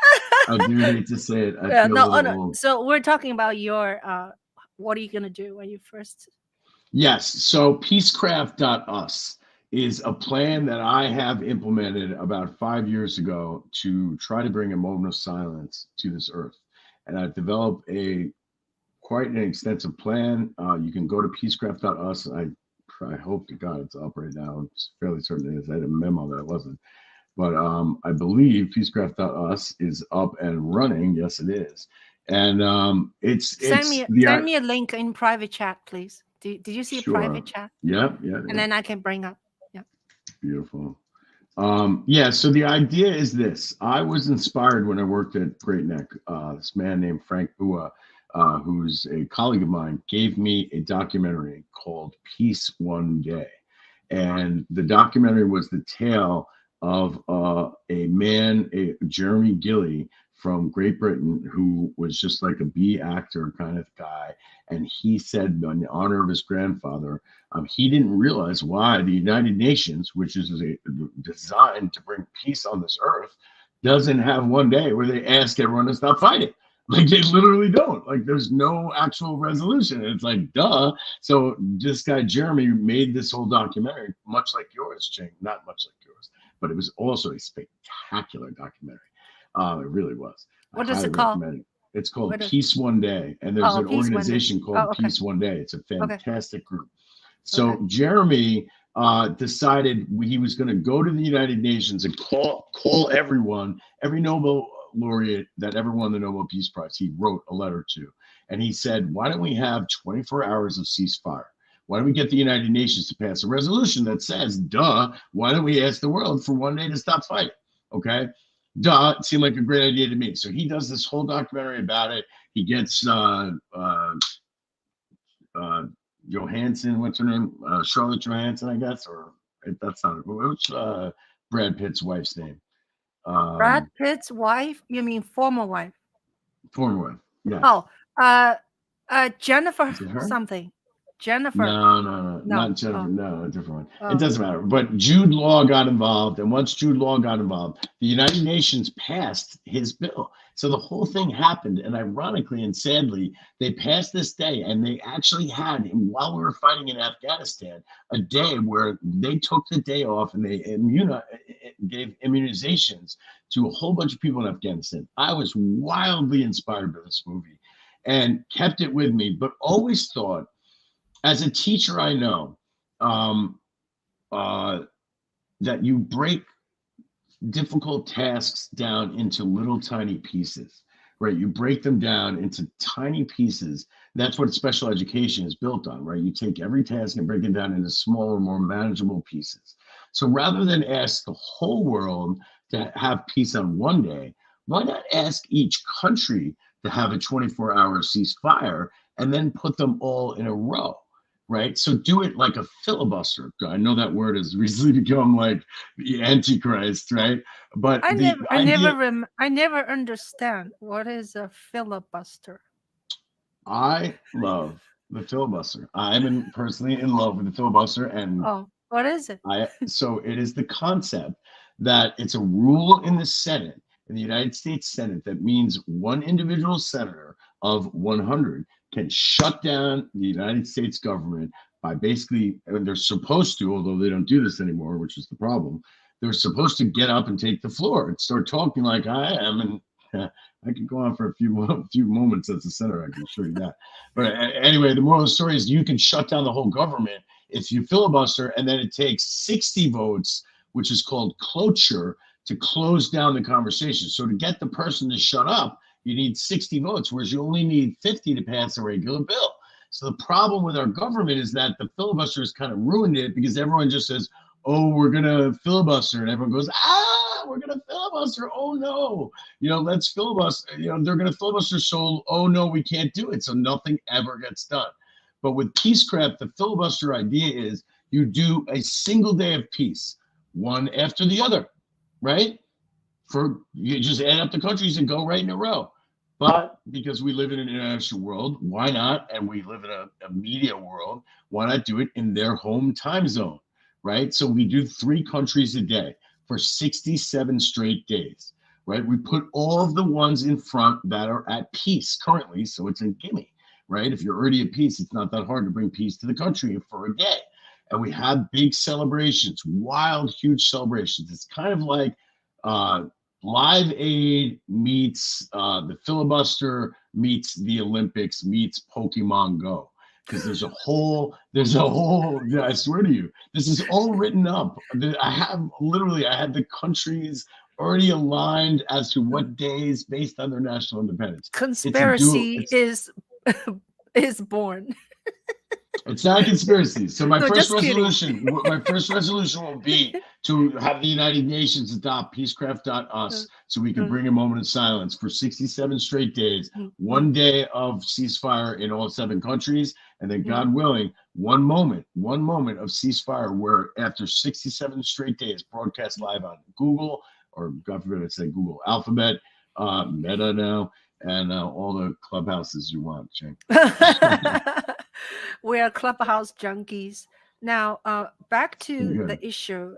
I do hate to say it. I Yeah, feel a no, oh, little no. old. So we're talking about your what are you gonna do when you first Yes. So peacecraft.us is a plan that I have implemented about 5 years ago to try to bring a moment of silence to this earth. And I've developed quite an extensive plan. You can go to peacecraft.us. I hope to God it's up right now. I'm fairly certain it is. I had a memo that it wasn't. But I believe peacecraft.us is up and running. Yes, it is. And it's send me a link in private chat, please. Did you see a private sure. chat? Yep, yeah, And yeah. then I can bring up. Yeah. Beautiful. Yeah, so the idea is this. I was inspired when I worked at Great Neck. This man named Frank Bua, who's a colleague of mine, gave me a documentary called Peace One Day. And the documentary was the tale of a man, Jeremy Gilley from Great Britain who was just like a B actor kind of guy. And he said, in honor of his grandfather, he didn't realize why the United Nations, which is designed to bring peace on this earth, doesn't have one day where they ask everyone to stop fighting. Like they literally don't. Like there's no actual resolution. It's like, duh. So this guy Jeremy made this whole documentary, much like yours, Ching. Not much like yours, but it was also a spectacular documentary. It really was. I What is highly it called? recommend it. It's called What is? Peace One Day, and there's Oh, an Peace One Day. organization Oh, called okay. Peace One Day. It's a Okay. fantastic group. Okay. So Jeremy decided he was going to go to the United Nations and call everyone, every Nobel laureate that ever won the Nobel Peace Prize. He wrote a letter to, and he said, "Why don't we have 24 hours of ceasefire? Why don't we get the United Nations to pass a resolution that says, duh, why don't we ask the world for one day to stop fighting? Okay." Duh, it seemed like a great idea to me. So he does this whole documentary about it. He gets Johansson, what's her name? Charlotte Johansson, I guess, or that's not it. What's Brad Pitt's wife's name? Brad Pitt's wife? You mean former wife? Former wife. Yeah. Oh, Jennifer Is it her? something. Jennifer. No, not Jennifer. Oh. No, a different one. Oh. It doesn't matter. But Jude Law got involved, and once Jude Law got involved, the United Nations passed his bill. So the whole thing happened, and ironically and sadly, they passed this day, and they actually had, while we were fighting in Afghanistan, a day where they took the day off and they gave immunizations to a whole bunch of people in Afghanistan. I was wildly inspired by this movie and kept it with me, but always thought, as a teacher, I know that you break difficult tasks down into little tiny pieces, right? You break them down into tiny pieces. That's what special education is built on, right? You take every task and break it down into smaller, more manageable pieces. So rather than ask the whole world to have peace on one day, why not ask each country to have a 24-hour ceasefire and then put them all in a row? Right. So do it like a filibuster. I know that word has recently become like the Antichrist, right? But I never understand what is a filibuster. I love the filibuster. I'm personally in love with the filibuster, and what is it? So it is the concept that it's a rule in the Senate, in the United States Senate, that means one individual senator of 100 can shut down the United States government by basically, and they're supposed to, although they don't do this anymore, which is the problem, they're supposed to get up and take the floor and start talking like I am. And I could go on for a few moments as a senator, I can show you that. But anyway, the moral of the story is you can shut down the whole government if you filibuster, and then it takes 60 votes, which is called cloture, to close down the conversation. So to get the person to shut up, you need 60 votes, whereas you only need 50 to pass a regular bill. So the problem with our government is that the filibuster has kind of ruined it, because everyone just says, oh, we're going to filibuster. And everyone goes, we're going to filibuster. Oh, no, let's filibuster. They're going to filibuster. So, oh, no, we can't do it. So nothing ever gets done. But with peacecraft, the filibuster idea is you do a single day of peace, one after the other, right? You just add up the countries and go right in a row. But because we live in an international world, why not? And we live in a media world, why not do it in their home time zone, right? So we do 3 countries a day for 67 straight days, right? We put all of the ones in front that are at peace currently, so it's a gimme, right? If you're already at peace, it's not that hard to bring peace to the country for a day. And we have big celebrations, wild, huge celebrations. It's kind of like Live Aid meets the filibuster meets the Olympics meets Pokemon Go, because there's a whole I swear to you, this is all written up. I had the countries already aligned as to what days based on their national independence. Conspiracy is born. It's not a conspiracy. So my first resolution will be to have the United Nations adopt peacecraft.us so we can bring a moment of silence for 67 straight days, one day of ceasefire in all 7 countries, and then God willing, one moment of ceasefire where after 67 straight days, broadcast live on Google, or God forbid I say Google Alphabet, Meta now, and all the clubhouses you want, Ching. We are clubhouse junkies. Now, back to the Good. issue,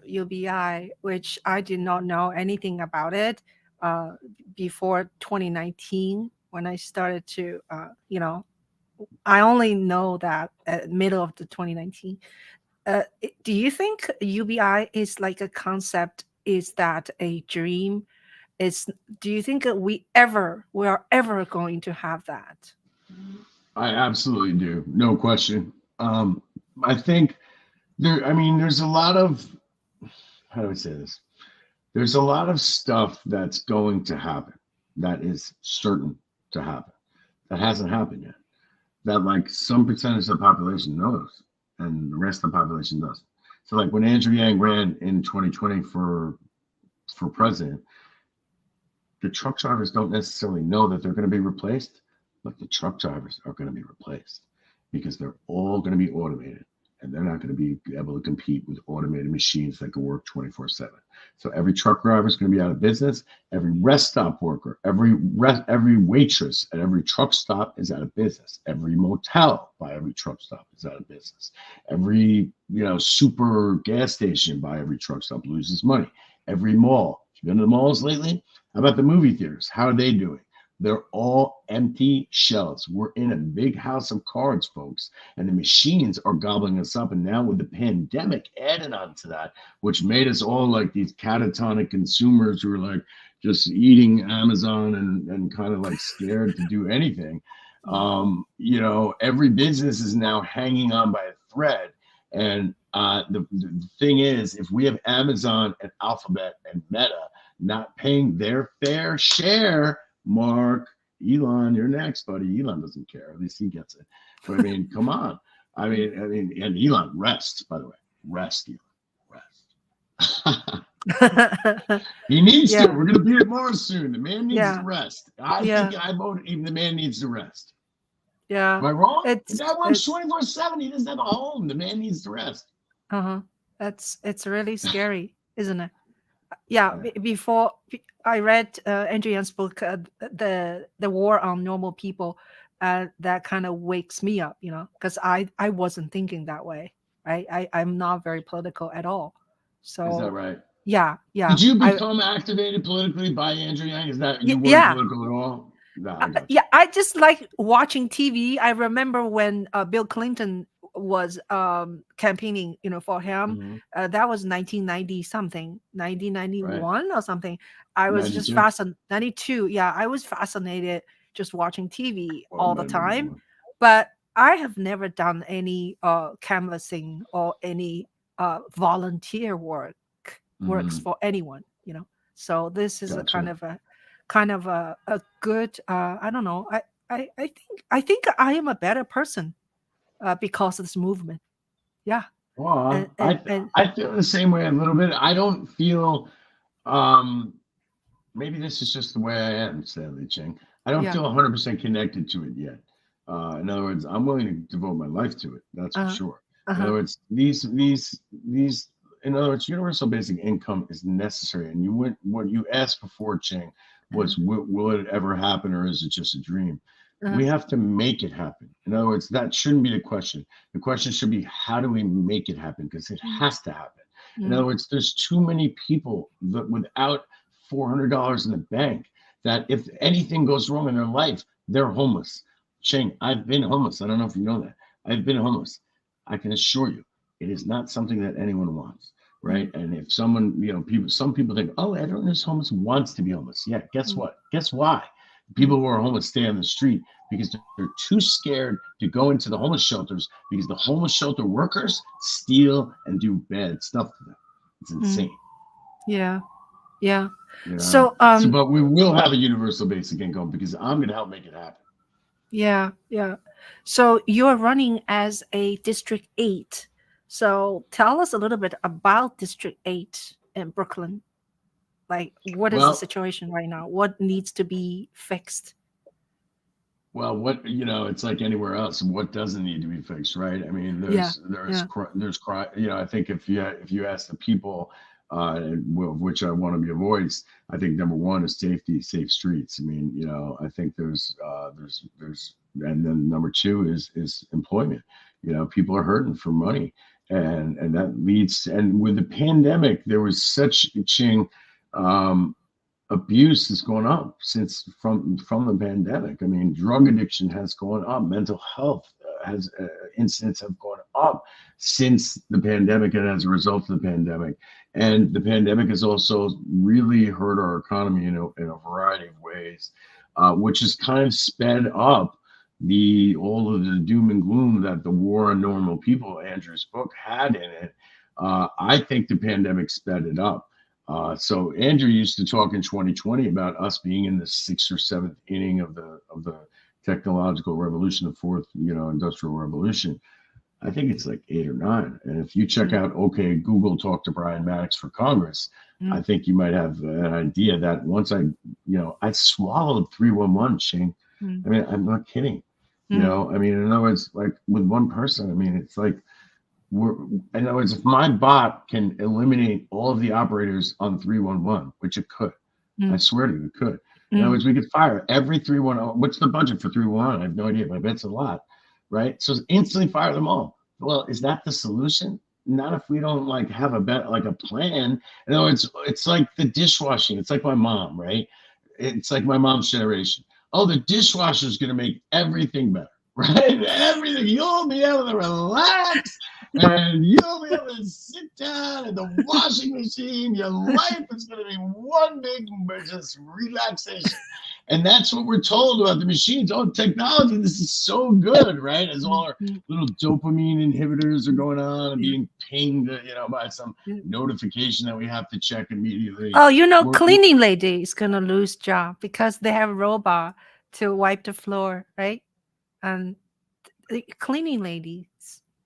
UBI, which I did not know anything about it uh, before 2019 when I started to, I only know that at middle of the 2019. Do you think UBI is like a concept? Is that a dream? Is Do you think that we are ever going to have that? I absolutely do, no question. I think there. I mean, there's a lot of, how do I say this? There's a lot of stuff that's going to happen that is certain to happen that hasn't happened yet. That like some percentage of the population knows, and the rest of the population doesn't. So like when Andrew Yang ran in 2020 for president, the truck drivers don't necessarily know that they're going to be replaced, but the truck drivers are going to be replaced because they're all going to be automated, and they're not going to be able to compete with automated machines that can work 24/7. So every truck driver is going to be out of business. Every rest stop worker, every waitress at every truck stop is out of business. Every motel by every truck stop is out of business. Every super gas station by every truck stop loses money. Every mall. Have you been to the malls lately? How about the movie theaters? How are they doing? They're all empty shells. We're in a big house of cards, folks, and the machines are gobbling us up. And now with the pandemic added on to that, which made us all like these catatonic consumers who are like just eating Amazon and kind of like scared to do anything. Every business is now hanging on by a thread. And the thing is, if we have Amazon and Alphabet and Meta not paying their fair share, Mark, Elon, you're next, buddy. Elon doesn't care. At least he gets it. But I mean, come on. And Elon, rest, by the way. Rest, Elon. Rest. He needs to. We're going to be at Mars soon. The man needs to rest. I think I vote even the man needs to rest. Yeah. Am I wrong? That works 24/7. He doesn't have a home. The man needs to rest. It's really scary, isn't it? Yeah. Before I read Andrew Yang's book, the War on Normal People, that kind of wakes me up, because I wasn't thinking that way, right? I'm not very political at all. So is that right? Yeah. Did you become activated politically by Andrew Yang? Is that you weren't political at all? No, I got you. I just like watching TV. I remember when Bill Clinton was campaigning, for him. That was 1990 something, 1991 or something. I was 92. just fascinated. 92. Yeah, I was fascinated just watching TV all the time. But I have never done any canvassing or any volunteer works for anyone, So this is a kind of a good I don't know. I think I am a better person because of this movement. Yeah. Well, I feel the same way a little bit. I don't feel maybe this is just the way I am, sadly, Ching. I don't feel 100% connected to it yet. In other words, I'm willing to devote my life to it. That's for sure. In other words, in other words, universal basic income is necessary. And what you asked before, Ching, was will it ever happen, or is it just a dream? We have to make it happen. In other words, that shouldn't be the question. The question should be, how do we make it happen? Because it has to happen. In other words, there's too many people that without $400 in the bank, that if anything goes wrong in their life, they're homeless. Ching, I've been homeless. I don't know if you know that. I've been homeless. I can assure you, it is not something that anyone wants, right? And if someone, some people think, oh, everyone who's homeless wants to be homeless. Yeah, guess what? Guess why? People who are homeless stay on the street because they're too scared to go into the homeless shelters because the homeless shelter workers steal and do bad stuff to them. It's insane. Yeah. Yeah. So, but we will have a universal basic income because I'm going to help make it happen. Yeah. Yeah. So you're running as a District 8. So tell us a little bit about District 8 in Brooklyn. Like, what is the situation right now? What needs to be fixed? Well, it's like anywhere else. What doesn't need to be fixed, right? I mean, there's I think if you ask the people which I want to be a voice. I think number one is safety, safe streets. I mean, I think there's, and then number two is employment. People are hurting for money, and that leads. And with the pandemic, there was such Ching. Abuse has gone up since from the pandemic. I mean, drug addiction has gone up, mental health has incidents have gone up since the pandemic and as a result of the pandemic. And the pandemic has also really hurt our economy in a variety of ways, which has kind of sped up the all of the doom and gloom that the War on Normal People, Andrew's book, had in it. I think the pandemic sped it up. So Andrew used to talk in 2020 about us being in the sixth or seventh inning of the technological revolution, the fourth, industrial revolution. I think it's like 8 or 9. And if you check out, okay, Google talk to Brian Mannix for Congress, I think you might have an idea that once I swallowed 311, Ching. I mean, I'm not kidding. I mean, in other words, like with one person, I mean, it's like, in other words, if my bot can eliminate all of the operators on 311, which it could, I swear to you, it could. In other words, we could fire every 311. What's the budget for 311? I have no idea, but I bet it's a lot, right? So instantly fire them all. Well, is that the solution? Not if we don't have a plan. In other words, it's like the dishwashing. It's like my mom, right? It's like my mom's generation. Oh, the dishwasher is going to make everything better, right? Everything. You'll be able to relax. And you'll be able to sit down in the washing machine. Your life is going to be one big just relaxation. And that's what we're told about the machines. Oh, technology, this is so good, right? As all our little dopamine inhibitors are going on and being pinged, by some notification that we have to check immediately. Oh, cleaning lady is going to lose job because they have a robot to wipe the floor, right? And the cleaning ladies.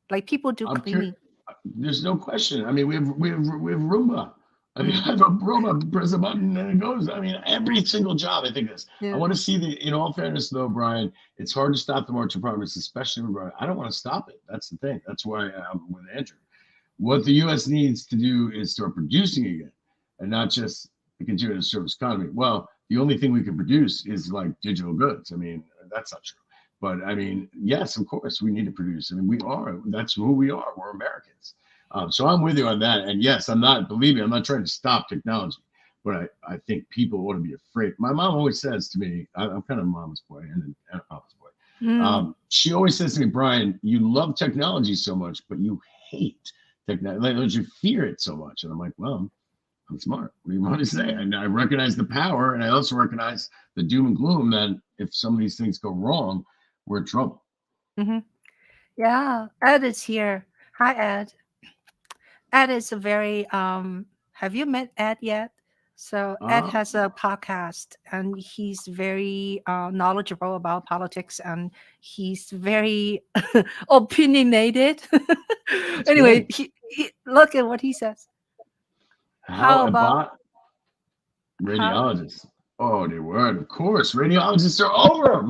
Like people do cleaning. There's no question. I mean, we have Roomba. I mean, I have a Roomba, press a button and it goes. I mean, every single job. I think this. I want to see in all fairness, though, Brian, it's hard to stop the march of progress, especially with Brian. I don't want to stop it. That's the thing. That's why I'm with Andrew. What the U.S. needs to do is start producing again, and not just continue to service economy. Well, the only thing we can produce is like digital goods. I mean, that's not true. But I mean, yes, of course, we need to produce. I mean, that's who we are. We're Americans. So I'm with you on that. And yes, believe me, I'm not trying to stop technology, but I think people ought to be afraid. My mom always says to me, I'm kind of a mama's boy and a papa's boy. She always says to me, Brian, you love technology so much, but you hate technology. You fear it so much. And I'm like, well, I'm smart. What do you want to say? And I recognize the power. And I also recognize the doom and gloom that if some of these things go wrong, we're in trouble. Yeah, Ed is here. Hi, Ed. Ed is a very have you met Ed yet? So Ed has a podcast and he's very knowledgeable about politics and he's very opinionated. Anyway, he, look at what he says. How about radiologists? Oh, they were, of course. Radiologists are over.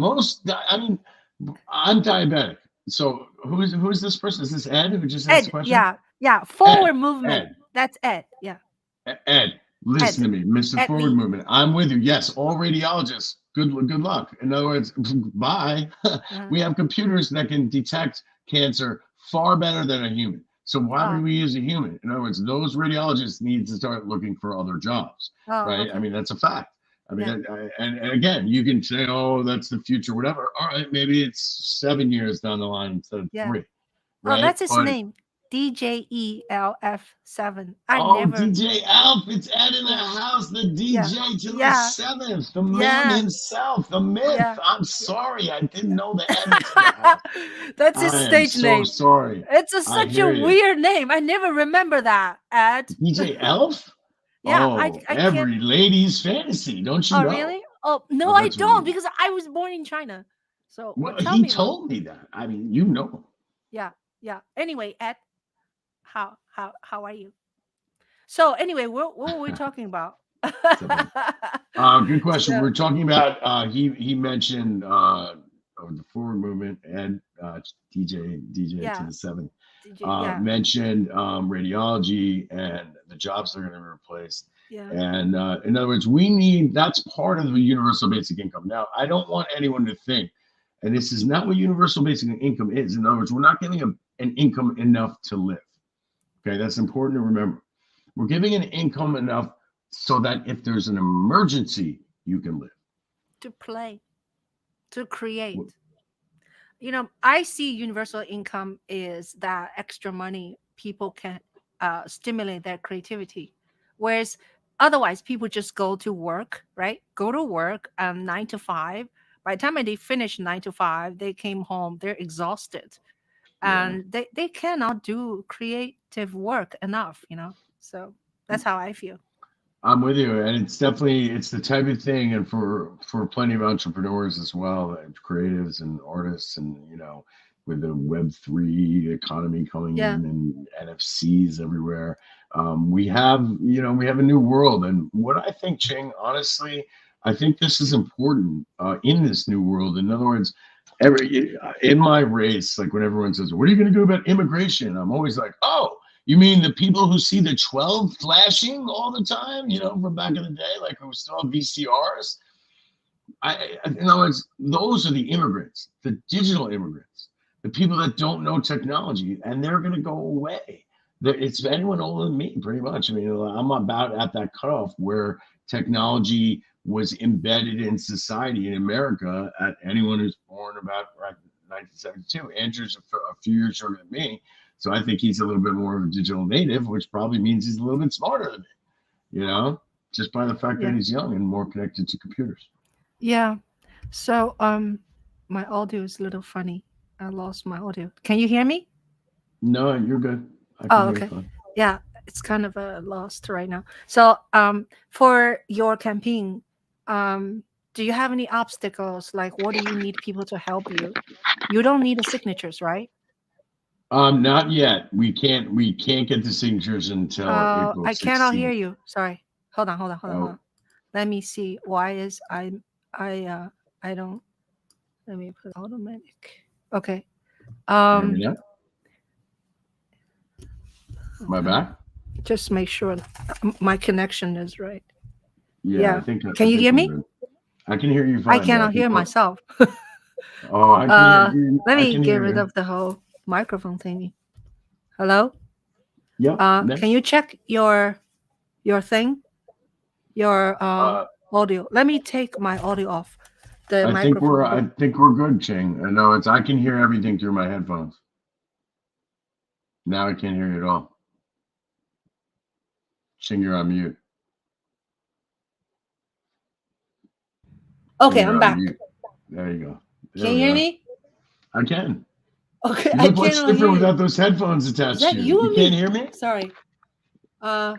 I'm diabetic. So who's this person? Is this Ed who just asked a question? Yeah. Forward movement. Ed. That's Ed. Yeah. Ed, listen to me, Mr. Forward Movement. I'm with you. Yes, all radiologists. Good luck. In other words, bye. We have computers that can detect cancer far better than a human. So why would we use a human? In other words, those radiologists need to start looking for other jobs, right? Okay. I mean, that's a fact. I mean, and again, you can say, oh, that's the future, whatever. All right, maybe it's 7 years down the line instead of 3. Right? Oh, that's his name. DJELF7. DJ Elf, it's Ed in the house, the DJ to the 7th, the man himself, the myth. I'm sorry, I didn't know the Ed was in the house. That's his stage name. So sorry. It's such a weird name. I never remember that, Ed. DJ Elf? Yeah, I every lady's fantasy, don't you know? Oh, really? Oh, no, I don't, because I was born in China. So he told me that. I mean, you know. Yeah. Anyway, Ed, how are you? So anyway, what were we talking about? Good question. We're talking about he mentioned of the Forward Movement, and DJ to Yeah. the seventh, Yeah. mentioned radiology and the jobs they're going to be replaced. Yeah. And in other words, we need, that's part of the universal basic income. Now, I don't want anyone to think, and this is not what universal basic income is. In other words, we're not giving an income enough to live. Okay, that's important to remember. We're giving an income enough so that if there's an emergency, you can live. To play, to create. I see universal income is that extra money people can stimulate their creativity. Whereas otherwise, people just go to work, right? Go to work 9 to 5. By the time they finish 9 to 5, they came home, they're exhausted Yeah. and they cannot do creative work enough. So that's how I feel. I'm with you, and it's the type of thing, and for plenty of entrepreneurs as well, and creatives and artists, and with the Web3 economy coming Yeah. in and NFCs everywhere, we have a new world. And what I think, Ching, honestly, I think this is important in this new world. In other words, in my race, like when everyone says, "What are you going to do about immigration?" I'm always like, "Oh, you mean the people who see the 12 flashing all the time, from back in the day, like who still have VCRs?" In other words, those are the immigrants, the digital immigrants, the people that don't know technology, and they're going to go away. It's anyone older than me, pretty much. I mean, I'm about at that cutoff where technology was embedded in society in America at anyone who's born about 1972. Andrew's a few years shorter than me. So I think he's a little bit more of a digital native, which probably means he's a little bit smarter than me, just by the fact that Yeah. he's young and more connected to computers. Yeah. So my audio is a little funny. I lost my audio. Can you hear me? No, you're good. I can Oh, hear you okay. fine. Yeah, it's kind of lost right now. So for your campaign, do you have any obstacles? Like, what do you need people to help you? You don't need the signatures, right? Not yet. We can't get the signatures until April I cannot hear 16th. you. Sorry. Hold on, hold on, hold on, hold Oh, on. Let me see. Why is I don't, let me put automatic. Okay. you hear me Um now? Am I okay. back? Just make sure my connection is right. Yeah, I Yeah. think Can I you think hear we're me? good. I can hear you I fine, but I cannot think hear myself. I can hear you. Let I me can get hear rid you. of the whole microphone thingy. Hello? Yep. Can Next. you check your thing? Your Uh, audio. Let me take my audio off the I think we're microphone. I think we're good, Ching. I know I can hear everything through my headphones. Now I can't hear you at all. Ching, you're on mute. Okay, Ching, you're I'm on back. mute. There you go. There Can we you hear are. me? I can. Okay, You I look much cannot hear different you. without those headphones Is attached that to you. you You or can't me? hear me? Sorry. Uh,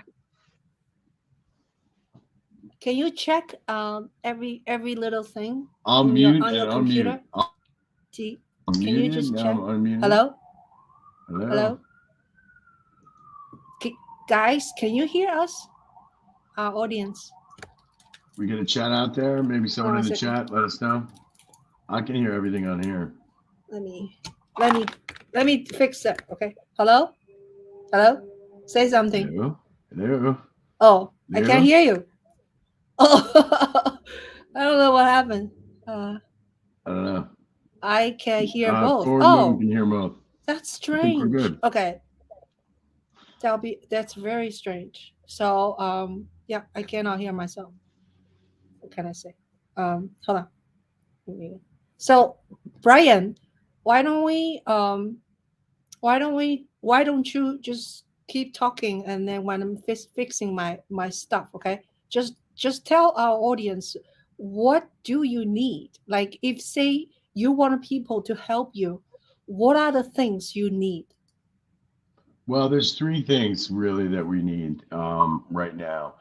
can you check every little thing I'll in your mute on and your unmute. computer? T. I'm Can you muted. just Now check? I'm unmuted. Hello? Hello. Hello? Guys, can you hear us? Our audience. We get a chat out there. Maybe Hold on someone a in the second. chat, let us know. I can hear everything on here. Let me let me let me fix it. Okay. Hello? Hello? Say something. Hello. Hello. Oh, I can't Hello. hear you. Oh, I don't know what happened. Uh, I don't know. I can hear both. Forward movement Oh, can hear both. that's I think we're strange. good. Okay, that's very strange. So yeah, I cannot hear myself. What can I say? Hold on. So Brian, why don't we why don't you just keep talking, and then when I'm fixing my stuff, okay, just tell our audience, what do you need? Like, if say you want people to help you, what are the things you need? Well, there's three things really that we need right now.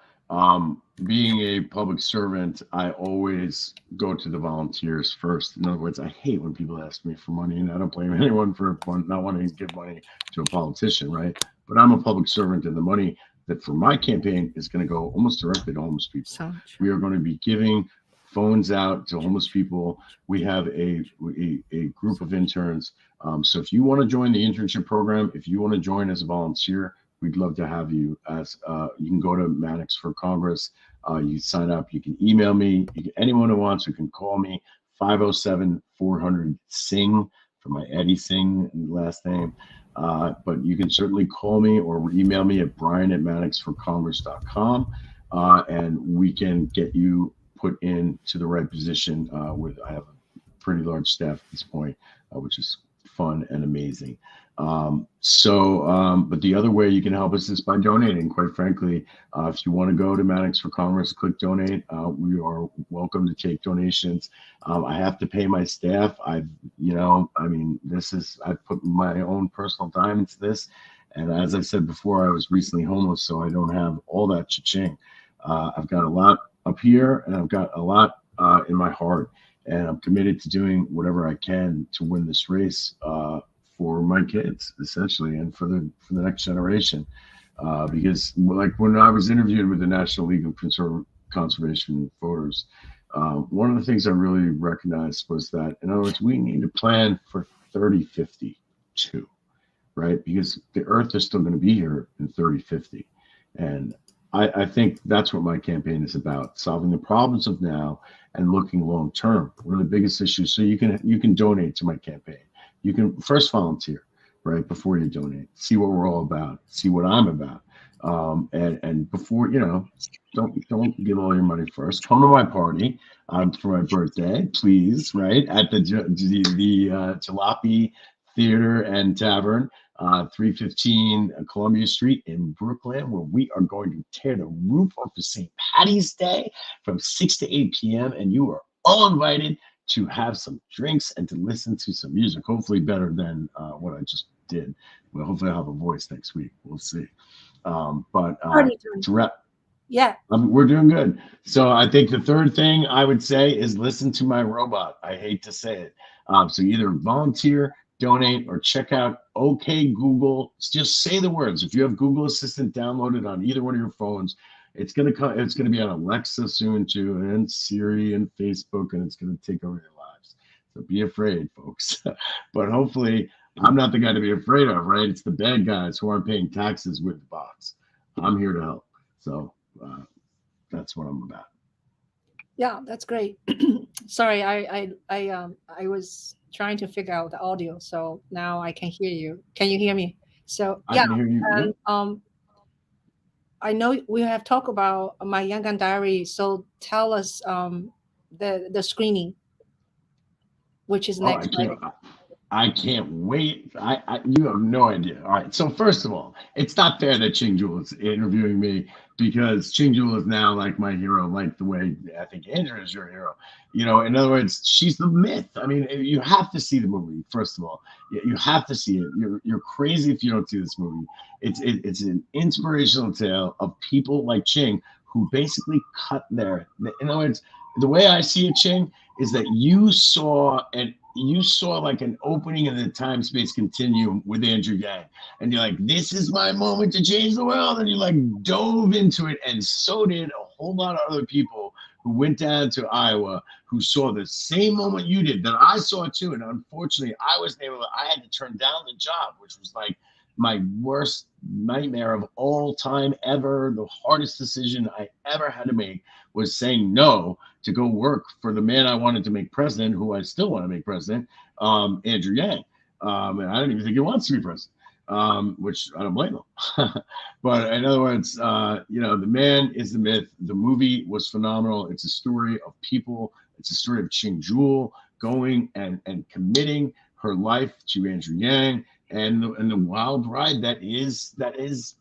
Being a public servant, I always go to the volunteers first. In other words, I hate when people ask me for money, and I don't blame anyone for not wanting to give money to a politician, right? But I'm a public servant, and the money that for my campaign is going to go almost directly to homeless people. So We are going to be giving phones out to homeless people. We have a group of interns. So if you want to join the internship program, if you want to join as a volunteer, we'd love to have you. As you can go to Mannix for Congress. You sign up. You can email me. Anyone who wants, you can call me 507-400-SING for my Eddie Singh last name. But you can certainly call me or email me at brian@mannixforcongress.com, and we can get you put into the right position. I have a pretty large staff at this point, which is fun and amazing. But the other way you can help us is by donating. Quite frankly, if you want to go to Mannix for Congress, click donate. We are welcome to take donations. I have to pay my staff. I've put my own personal time into this. And as I said before, I was recently homeless, so I don't have all that cha-ching. I've got a lot up here, and I've got a lot in my heart, and I'm committed to doing whatever I can to win this race for my kids, essentially, and for the next generation. Because, like, when I was interviewed with the National League of Conservation Voters, one of the things I really recognized was that, in other words, we need to plan for 3052, right? Because the Earth is still going to be here in 3050, and I think that's what my campaign is about: solving the problems of now and looking long term. One of the biggest issues. So you can donate to my campaign. You can first volunteer, right, before you donate. See what we're all about. See what I'm about. And before, don't give all your money first. Come to my party for my birthday, please, right, at the Jalopy Theater and Tavern, 315 Columbia Street in Brooklyn, where we are going to tear the roof off for St. Patty's Day from 6 to 8 p.m. And you are all invited to have some drinks and to listen to some music, hopefully better than what I just did. Well, hopefully I'll have a voice next week. We'll see. To wrap, yeah, we're doing good. So I think the third thing I would say is listen to my robot. I hate to say it. So either volunteer, donate, or check out OK Google. Just say the words. If you have Google Assistant downloaded on either one of your phones, it's gonna come. It's gonna be on Alexa soon too, and Siri and Facebook, and it's gonna take over your lives. So be afraid, folks. But hopefully, I'm not the guy to be afraid of, right? It's the bad guys who aren't paying taxes with the box. I'm here to help. So that's what I'm about. Yeah, that's great. Sorry, I was trying to figure out the audio, so now I can hear you. Can you hear me? So I yeah, can hear you. and I know we have talked about my Young Gun Diary. So tell us the screening, which is Oh, next Friday. I can't wait. You have no idea. All right. So first of all, it's not fair that Ching Juhl is interviewing me, because Ching Juhl is now like my hero, like the way I think Andrew is your hero. In other words, she's the myth. I mean, you have to see the movie. First of all, you have to see it. You're crazy if you don't see this movie. It's an inspirational tale of people like Ching who basically cut their. In other words, the way I see it, Ching, is that you saw like an opening in the time-space continuum with Andrew Yang, and you're like, this is my moment to change the world, and you like dove into it, and so did a whole lot of other people who went down to Iowa who saw the same moment you did, that I saw too. And unfortunately, I had to turn down the job, which was like my worst nightmare of all time ever. The hardest decision I ever had to make was saying no to go work for the man I wanted to make president, who I still want to make president, Andrew Yang. And I don't even think he wants to be president, which I don't blame him. But in other words, the man is the myth. The movie was phenomenal. It's a story of people. It's a story of Ching Juhl going and committing her life to Andrew Yang, and the wild ride that is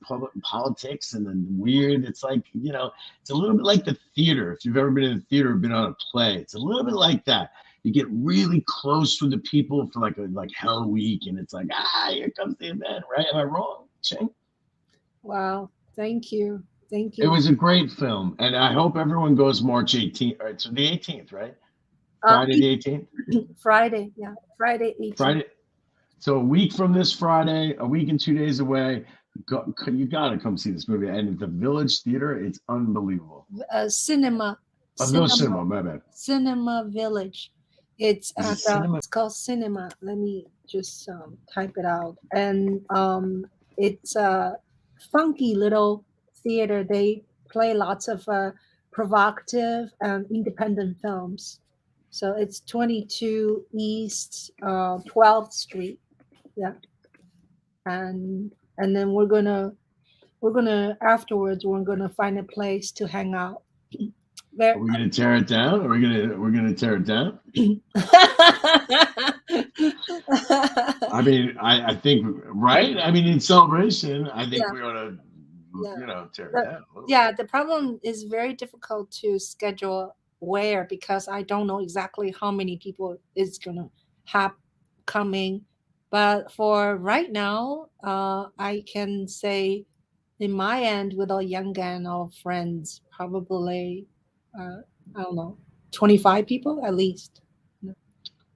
public politics, and then weird. It's like, it's a little bit like the theater. If you've ever been in the theater or been on a play, it's a little bit like that. You get really close with the people for like Hell Week, and it's like, here comes the event, right? Am I wrong, Ching? Wow, thank you. It was a great film, and I hope everyone goes March 18th. All right, so the 18th, right? Friday the 18th? Friday, yeah. Friday 18th. Friday. So a week from this Friday, a week and 2 days away, you got to come see this movie. And at the Village Theater, it's unbelievable. Cinema Village Cinema Cinema, my bad. Cinema Village. It's Is it at cinema? it's called Cinema. Let me just type it out. And it's a funky little theater. They play lots of provocative and independent films. So it's 22 East 12th Street. Yeah, and then we're gonna afterwards we're gonna find a place to hang out. There. Are we gonna tear it down? We're gonna tear it down? I mean, I think right. I mean, in celebration, I think Yeah, we ought to, yeah. tear it The, down a little yeah, the problem is very difficult to schedule where because I don't know exactly how many people is gonna have coming. But for right now, I can say in my end with our young gang of friends, probably I don't know, 25 people at least.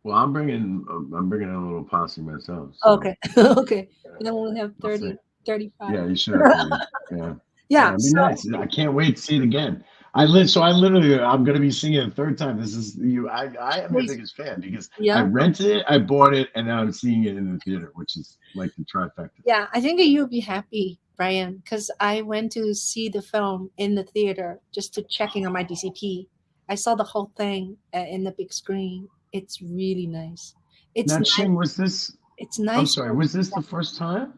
Well, I'm bringing a little posse myself, so Okay, okay. And then uh, we'll have I'll say, 30, 35. yeah, you should have 30. Yeah, yeah, Yeah, it'd be so nice. I can't wait to see it again. I literally, I'm gonna be singing it a third time. This is you. I am your please, biggest fan because I yeah. rented it, I bought it, and now I'm seeing it in the theater, which is like the trifecta. Yeah, I think you'll be happy, Brian, because I went to see the film in the theater just to checking on my DCP. I saw the whole thing in the big screen. It's really nice. It's Now, nice. Ching, was this? It's I'm nice. sorry, was this the first time?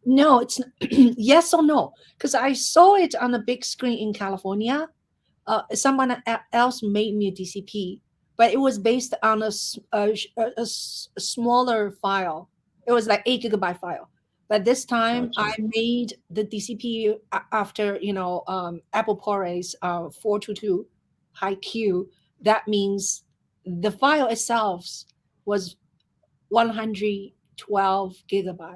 No, it's yes or no, because I saw it on a big screen in California. Someone else made me a DCP, but it was based on a smaller file. It was like 8 GB file. But this time I Gotcha. made the DCP after Apple ProRes 422 high Q. That means the file itself was 112 GB,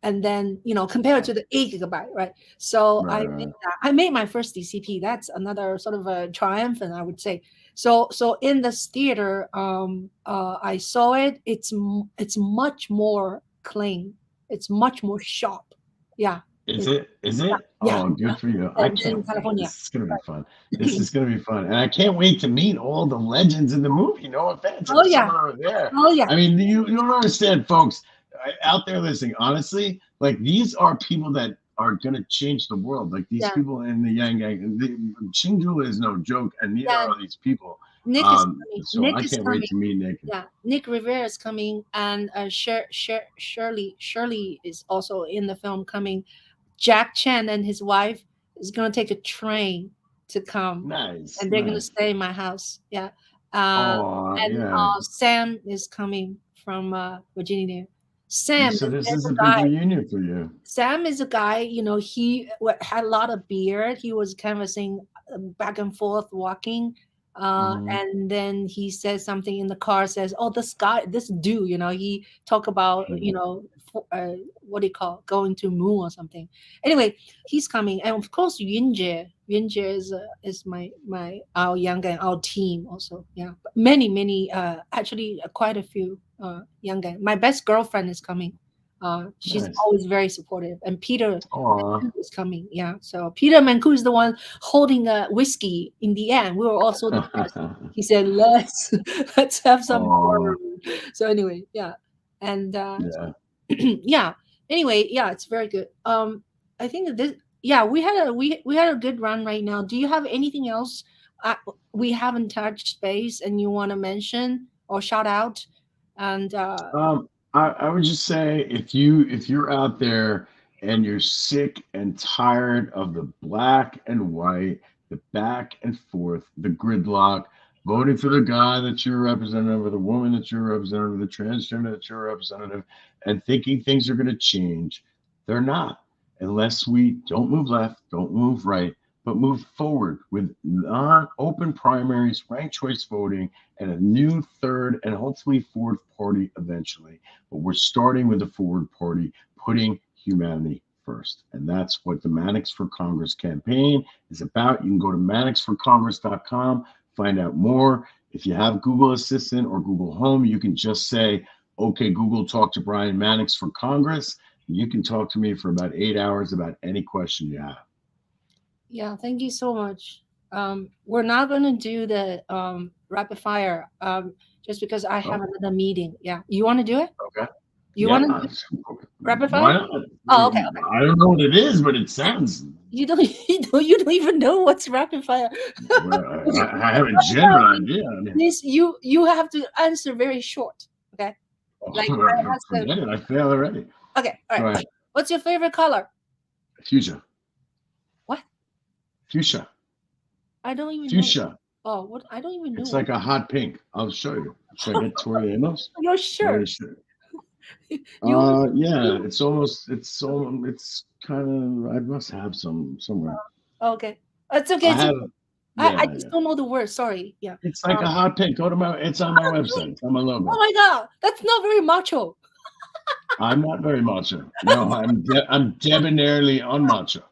and then compared to the 8 GB, right? So Right, right. I made my first DCP. That's another sort of a triumphant, I would say. So in this theater, I saw it. It's much more clean. It's much more sharp. Yeah, Is it, it? Is yeah, it? yeah, Oh, good for you. I than in can't wait. California. This is gonna be fun. This is gonna be fun, and I can't wait to meet all the legends in the movie. No offense, Oh if some yeah, of them are there. oh yeah, I mean, you don't understand, folks out there listening. Honestly, like these are people that are gonna change the world. Like these yeah, people in the Yang Gang. Ching Juhl is no joke, and neither yeah. are these people. Nick is coming. So Nick I is can't wait coming. to meet Nick. Yeah, Nick Rivera is coming, and Shirley is also in the film coming. Jack Chan and his wife is gonna take a train to come, Nice, and they're gonna nice. stay in my house. Yeah, uh, Oh, and yeah. Sam is coming from Virginia. Sam, So this there's is a a big guy. reunion for you. Sam is a guy, he had a lot of beard. He was canvassing back and forth, walking. Mhm. And then he says something in the car, says, "Oh, this guy, this dude, he talk about, what do you call, going to moon or something." Anyway, he's coming. And of course, Yunjie is our young and our team also. Yeah. But many, actually quite a few young guys. My best girlfriend is coming. She's Nice. always very supportive. And Peter Aw. Mancu is coming. Yeah. So Peter Mancu is the one holding a whiskey in the end. We were all so depressed. He said, "Let's let's have some Aw. fun." So anyway, yeah. And Yeah. yeah. Anyway, yeah, it's very good. I think that this yeah, we had a good run right now. Do you have anything else uh, we haven't touched base and you want to mention or shout out? And I would just say if you're out there and you're sick and tired of the black and white, the back and forth, the gridlock, voting for the guy that's your representative or the woman that's your representative, the transgender that's your representative, and thinking things are going to change, they're not unless we don't move left, don't move right, but move forward with non-open primaries, ranked choice voting, and a new third and hopefully fourth party eventually. But we're starting with the Forward Party, putting humanity first. And that's what the Mannix for Congress campaign is about. You can go to mannixforcongress.com, find out more. If you have Google Assistant or Google Home, you can just say, okay, Google, talk to Brian Mannix for Congress. You can talk to me for about 8 hours about any question you have. yeah, thank you so much. We're not gonna do the rapid fire just because I have Oh, another meeting. Yeah, you want to do it? okay. You want to Yeah. do rapid fire? Why not? Oh, okay, okay. I don't know what it is, but it sounds. You don't you don't even know what's rapid fire. Well, Okay. I have a Rapid fire general means idea. I mean, you have to answer very short. Okay, like I ask them. forget it. I failed already. Okay, all Go right. ahead. What's your favorite color? Fuchsia. What? Fuchsia. I don't even know. Fuchsia. Oh, what? I don't even know It's what. like a hot pink. I'll show you. Should I get Tori Amos? Your You want shirt. to show? You, Yeah. you. It's almost. It's kind of. I must have some somewhere. Okay, it's okay. I It's have. okay. I Yeah, just yeah. don't know the word. Sorry. Yeah. It's like a hot pink. Go to my. It's on my website. It's on my Oh logo. my God, that's not very macho. I'm not very macho. No, I'm debonairly unmacho.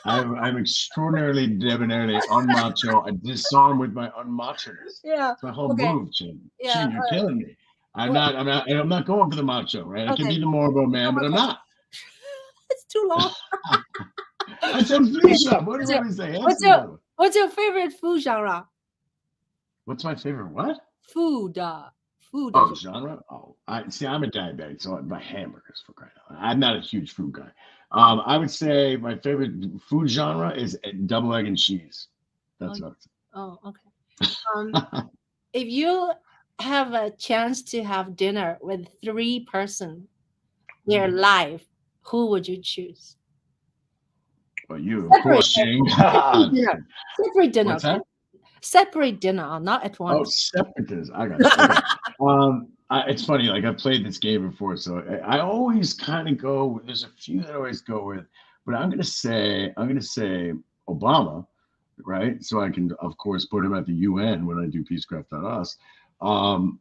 I'm extraordinarily debonairly unmacho. I disarm with my unmachoness. Yeah. It's my whole Okay. move, Ching. Yeah. Ching, you're killing me. I'm Well, not. I'm not. I'm not going for the macho, right? I could okay. be the Morbo Oh man, but my I'm God, not. it's too long. I said Okay. fuchsia. What do What's you your want me to say? what's Answer the your other. what's your favorite food genre? What's my favorite? What? Food. Food. Oh, genre? Oh, I see. I'm a diabetic, so I buy hamburgers for crying out loud. I'm not a huge food guy. I would say my favorite food genre is double egg and cheese. Oh, That's what oh, okay. I Um, would say. if you have a chance to have dinner with three person, their life, who would you choose? Well, you, of Separate, course, Ching. separate Just dinner. kidding. Separate dinner. What's Okay? that? Separate dinner, not at Oh, once. separatists. I got you. Okay. It's funny. Like I've played this game before, so I always kind of go. There's a few that I always go with, but I'm gonna say Obama, right? So I can, of course, put him at the UN when I do Peacecraft.us. Um,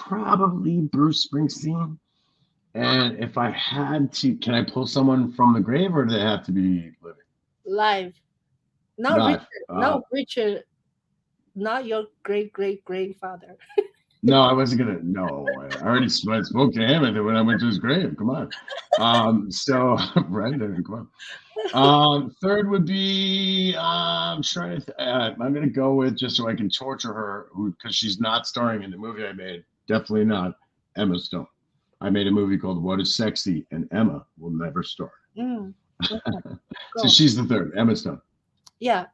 Probably Bruce Springsteen. And if I had to, can I pull someone from the grave, or do they have to be living? Live. Not Live. Richard. Not Richard. Not your great great grandfather. No, I wasn't gonna. No, I already I spoke to him when I went to his grave. Come on. So Brendan, come on. Third would be I'm trying to. I'm gonna go with, just so I can torture her, because she's not starring in the movie I made. Definitely not Emma Stone. I made a movie called What Is Sexy, and Emma will never star. Mm, okay, So cool. she's the third, Emma Stone. Yeah.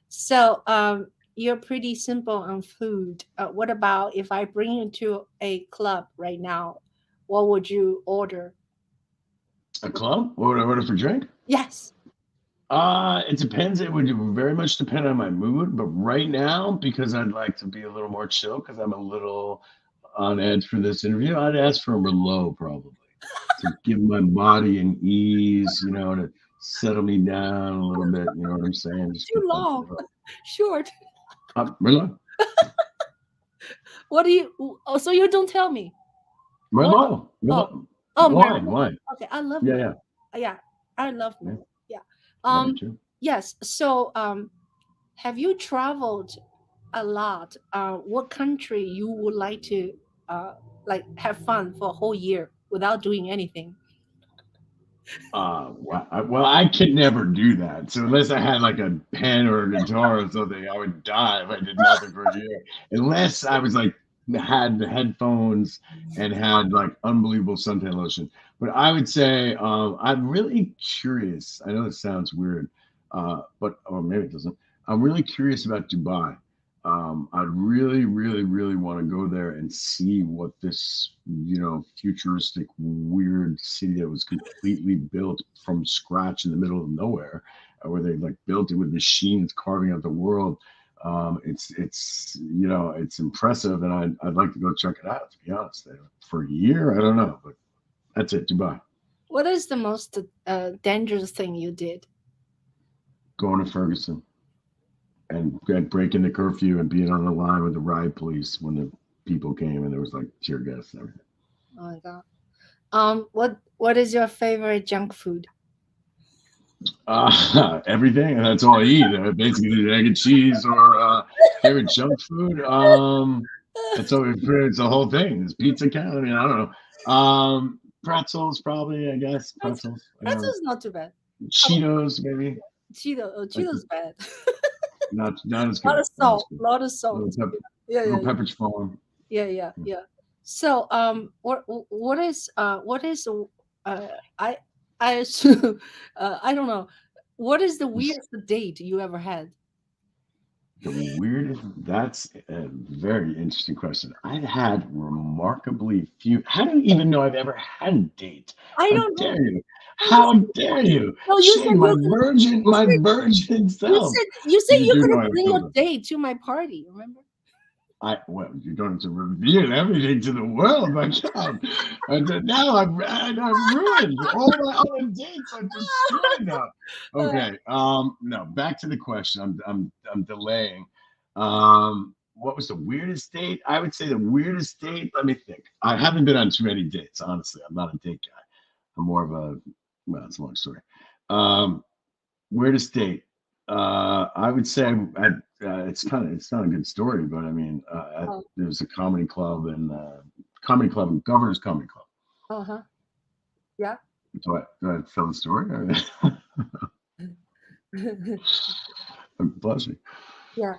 So you're pretty simple on food. What about if I bring you to a club right now? What would you order? A club? What would I order for drink? Yes. It depends. It would very much depend on my mood. But right now, because I'd like to be a little more chill, because I'm a little on edge for this interview, I'd ask for a Merlot probably, to give my body an ease, to settle me down a little bit. You know what I'm saying? Just Too get that long. Short. Merlot, What do you? Oh, so you don't tell me. What? Merlot, Oh, Merlot, oh, wine, Merlot. wine. Okay, I love Yeah, Merlot. yeah, Yeah, I love yeah. Merlot. Yeah. I do Um. too. Yes. So, have you traveled a lot? What country you would like to like have fun for a whole year without doing anything? Well, I could never do that. So unless I had like a pen or a guitar or something, I would die if I did nothing for a year. Unless I was like had the headphones and had like unbelievable suntan lotion. But I would say I'm really curious. I know this sounds weird, but or maybe it doesn't. I'm really curious about Dubai. I'd really, really, really want to go there and see what this, futuristic, weird city that was completely built from scratch in the middle of nowhere, where they like built it with machines carving out the world. It's impressive, and I'd like to go check it out. To be honest, for a year, I don't know, but that's it. Dubai, What is the most dangerous thing you did? going to Ferguson, and breaking the curfew and being on the line with the riot police when the people came and there was like tear gas and everything. Oh my god. What is your favorite junk food? Everything, and that's all I eat. Basically, egg and cheese, or favorite junk food. It's all it's the whole thing. It's pizza count. I mean, I don't know. Pretzels, probably. I guess That's pretzels. that's just not too bad. How about Cheetos, maybe. Cheeto? Oh, Like, Cheeto's bad. not as lot good. of Not as salt, good. lot of Little, salt. pep, Yeah, little yeah, Pepperidge Farm. yeah, yeah, Yeah. yeah. So, what is, uh, I, I assume, I don't know, what is the Just weirdest date you ever had? the weirdest. That's a very interesting question. I've had remarkably few. How do you even know I've ever had a date? I How don't know. dare you? No, you How said, dare you? no, you said Shame you could, you my said, virgin self. you said You you do know could I have bring a children. date to my party. Remember? Well, you don't have to reveal everything to the world, my child. And now I've ruined all my other dates. I've destroyed now. Uh, Okay. No, back to the question. I'm delaying. What was the weirdest date? I would say the weirdest date. Let me think. I haven't been on too many dates, honestly. I'm not a date guy. I'm more of a, well, it's a long story. Um, Weirdest date? I would say it's not a good story, but I mean, uh, there's a comedy club and Governor's Comedy Club. uh-huh. Yeah. Do I tell the story? I'm blushing. Yeah.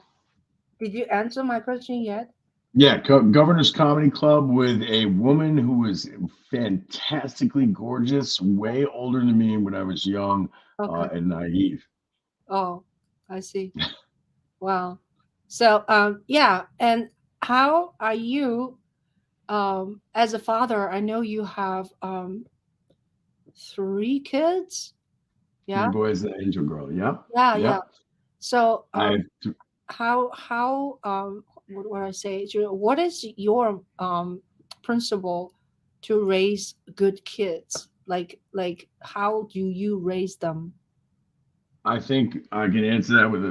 Did you answer my question yet? Yeah, Governor's Comedy Club with a woman who was fantastically gorgeous, way older than me when I was young Okay. and naive. Oh, I see. Wow. So, yeah. And how are you, as a father? I know you have, three kids. Three Yeah. boys and an angel girl. Yep, Yeah. Yeah. yep. So, I how, what would I say? What is your, principle to raise good kids? How do you raise them? I think I can answer that with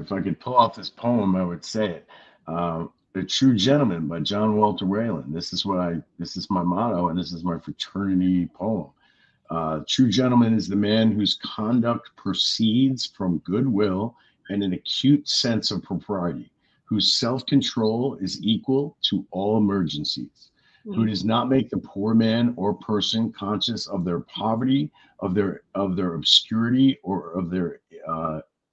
if I could pull off this poem, I would say it. The True Gentleman by John Walter Whalen. This is my motto, and this is my fraternity poem. True gentleman is the man whose conduct proceeds from goodwill and an acute sense of propriety, whose self control is equal to all emergencies, who Mhm. does not make the poor man or person conscious of their poverty, of their obscurity, or of their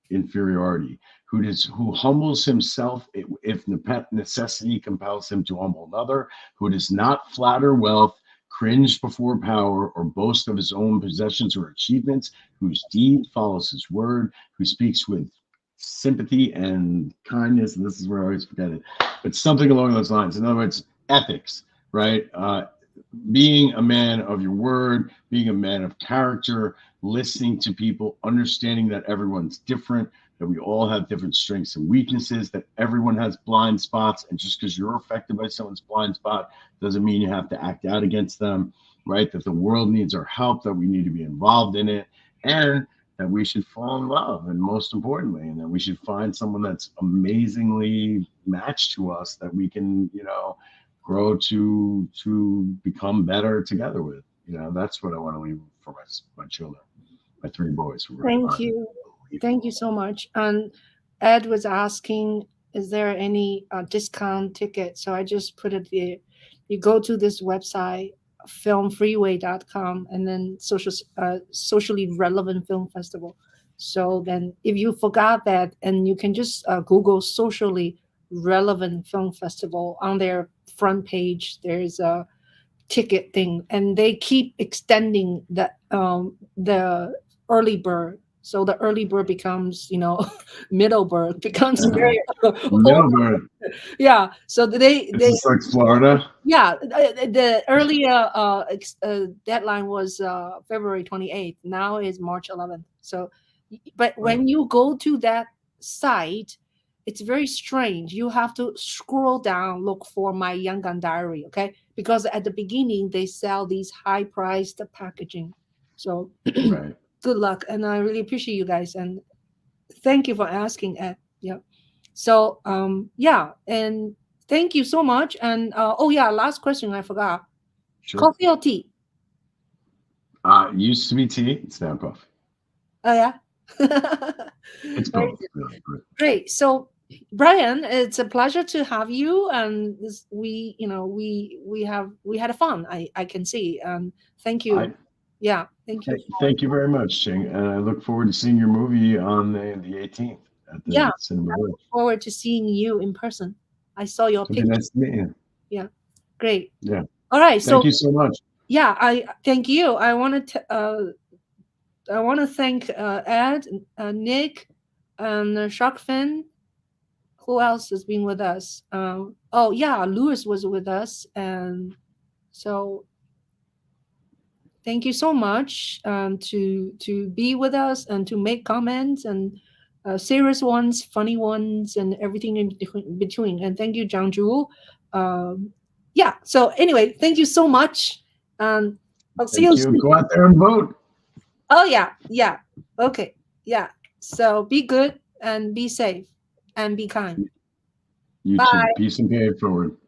inferiority, who humbles himself if necessity compels him to humble another, who does not flatter wealth, cringe before power, or boast of his own possessions or achievements, whose deed follows his word, who speaks with sympathy and kindness. And this is where I always forget it, but something along those lines. In other words, ethics, right? Being a man of your word, being a man of character, listening to people, understanding that everyone's different, that we all have different strengths and weaknesses, that everyone has blind spots. And just because you're affected by someone's blind spot doesn't mean you have to act out against them, right? That the world needs our help, that we need to be involved in it, and that we should fall in love. And most importantly, and that we should find someone that's amazingly matched to us that we can, grow to become better together with. That's what I want to leave for my children, my three boys who are Thank you. Thank you unbelievable. so much. And Ed was asking, is there any, discount ticket? So I just put it there. You go to this website, filmfreeway.com, and then socially relevant film festival. So then if you forgot that, and you can just, Google socially relevant film festival on their front page, there's a ticket thing, and they keep extending the early bird. So the early bird becomes, middle bird becomes very old. Middleburg, Yeah. So is they this like Florida? yeah, the earlier, deadline was, February 28th. Now is March 11th. So, but Wow. when you go to that site, it's very strange. You have to scroll down, look for My Young Gun Diary, okay? Because at the beginning, they sell these high priced packaging. So, Right. good luck. And I really appreciate you guys. And thank you for asking, Ed. Yeah. So, yeah, and thank you so much. And, oh yeah, last question I forgot. Sure. Coffee or tea? Used to be tea. It's now coffee. Oh yeah. It's Very both. good. Really. Great. So, Brian, it's a pleasure to have you. And we had a fun. I can see. Thank you. I Yeah, thank you. thank you very much, Ching, and I look forward to seeing your movie on the 18th. at Yeah, the Cinema Village. forward to seeing you in person. I saw your Okay, picture. nice to meet you. Yeah, great. Yeah, All right, thank so you so much. yeah, I thank you. I want to thank Ed, Nick, and Shark Fin. Who else has been with us? Oh yeah, Lewis was with us, and so thank you so much to be with us and to make comments and serious ones, funny ones, and everything in between. And thank you, Juhl. Yeah. So anyway, thank you so much. I'll see Thank you you. soon. Go out there and vote. Oh yeah, yeah. Okay, yeah. So be good and be safe and be kind. You too. Bye. Peace and pay it forward.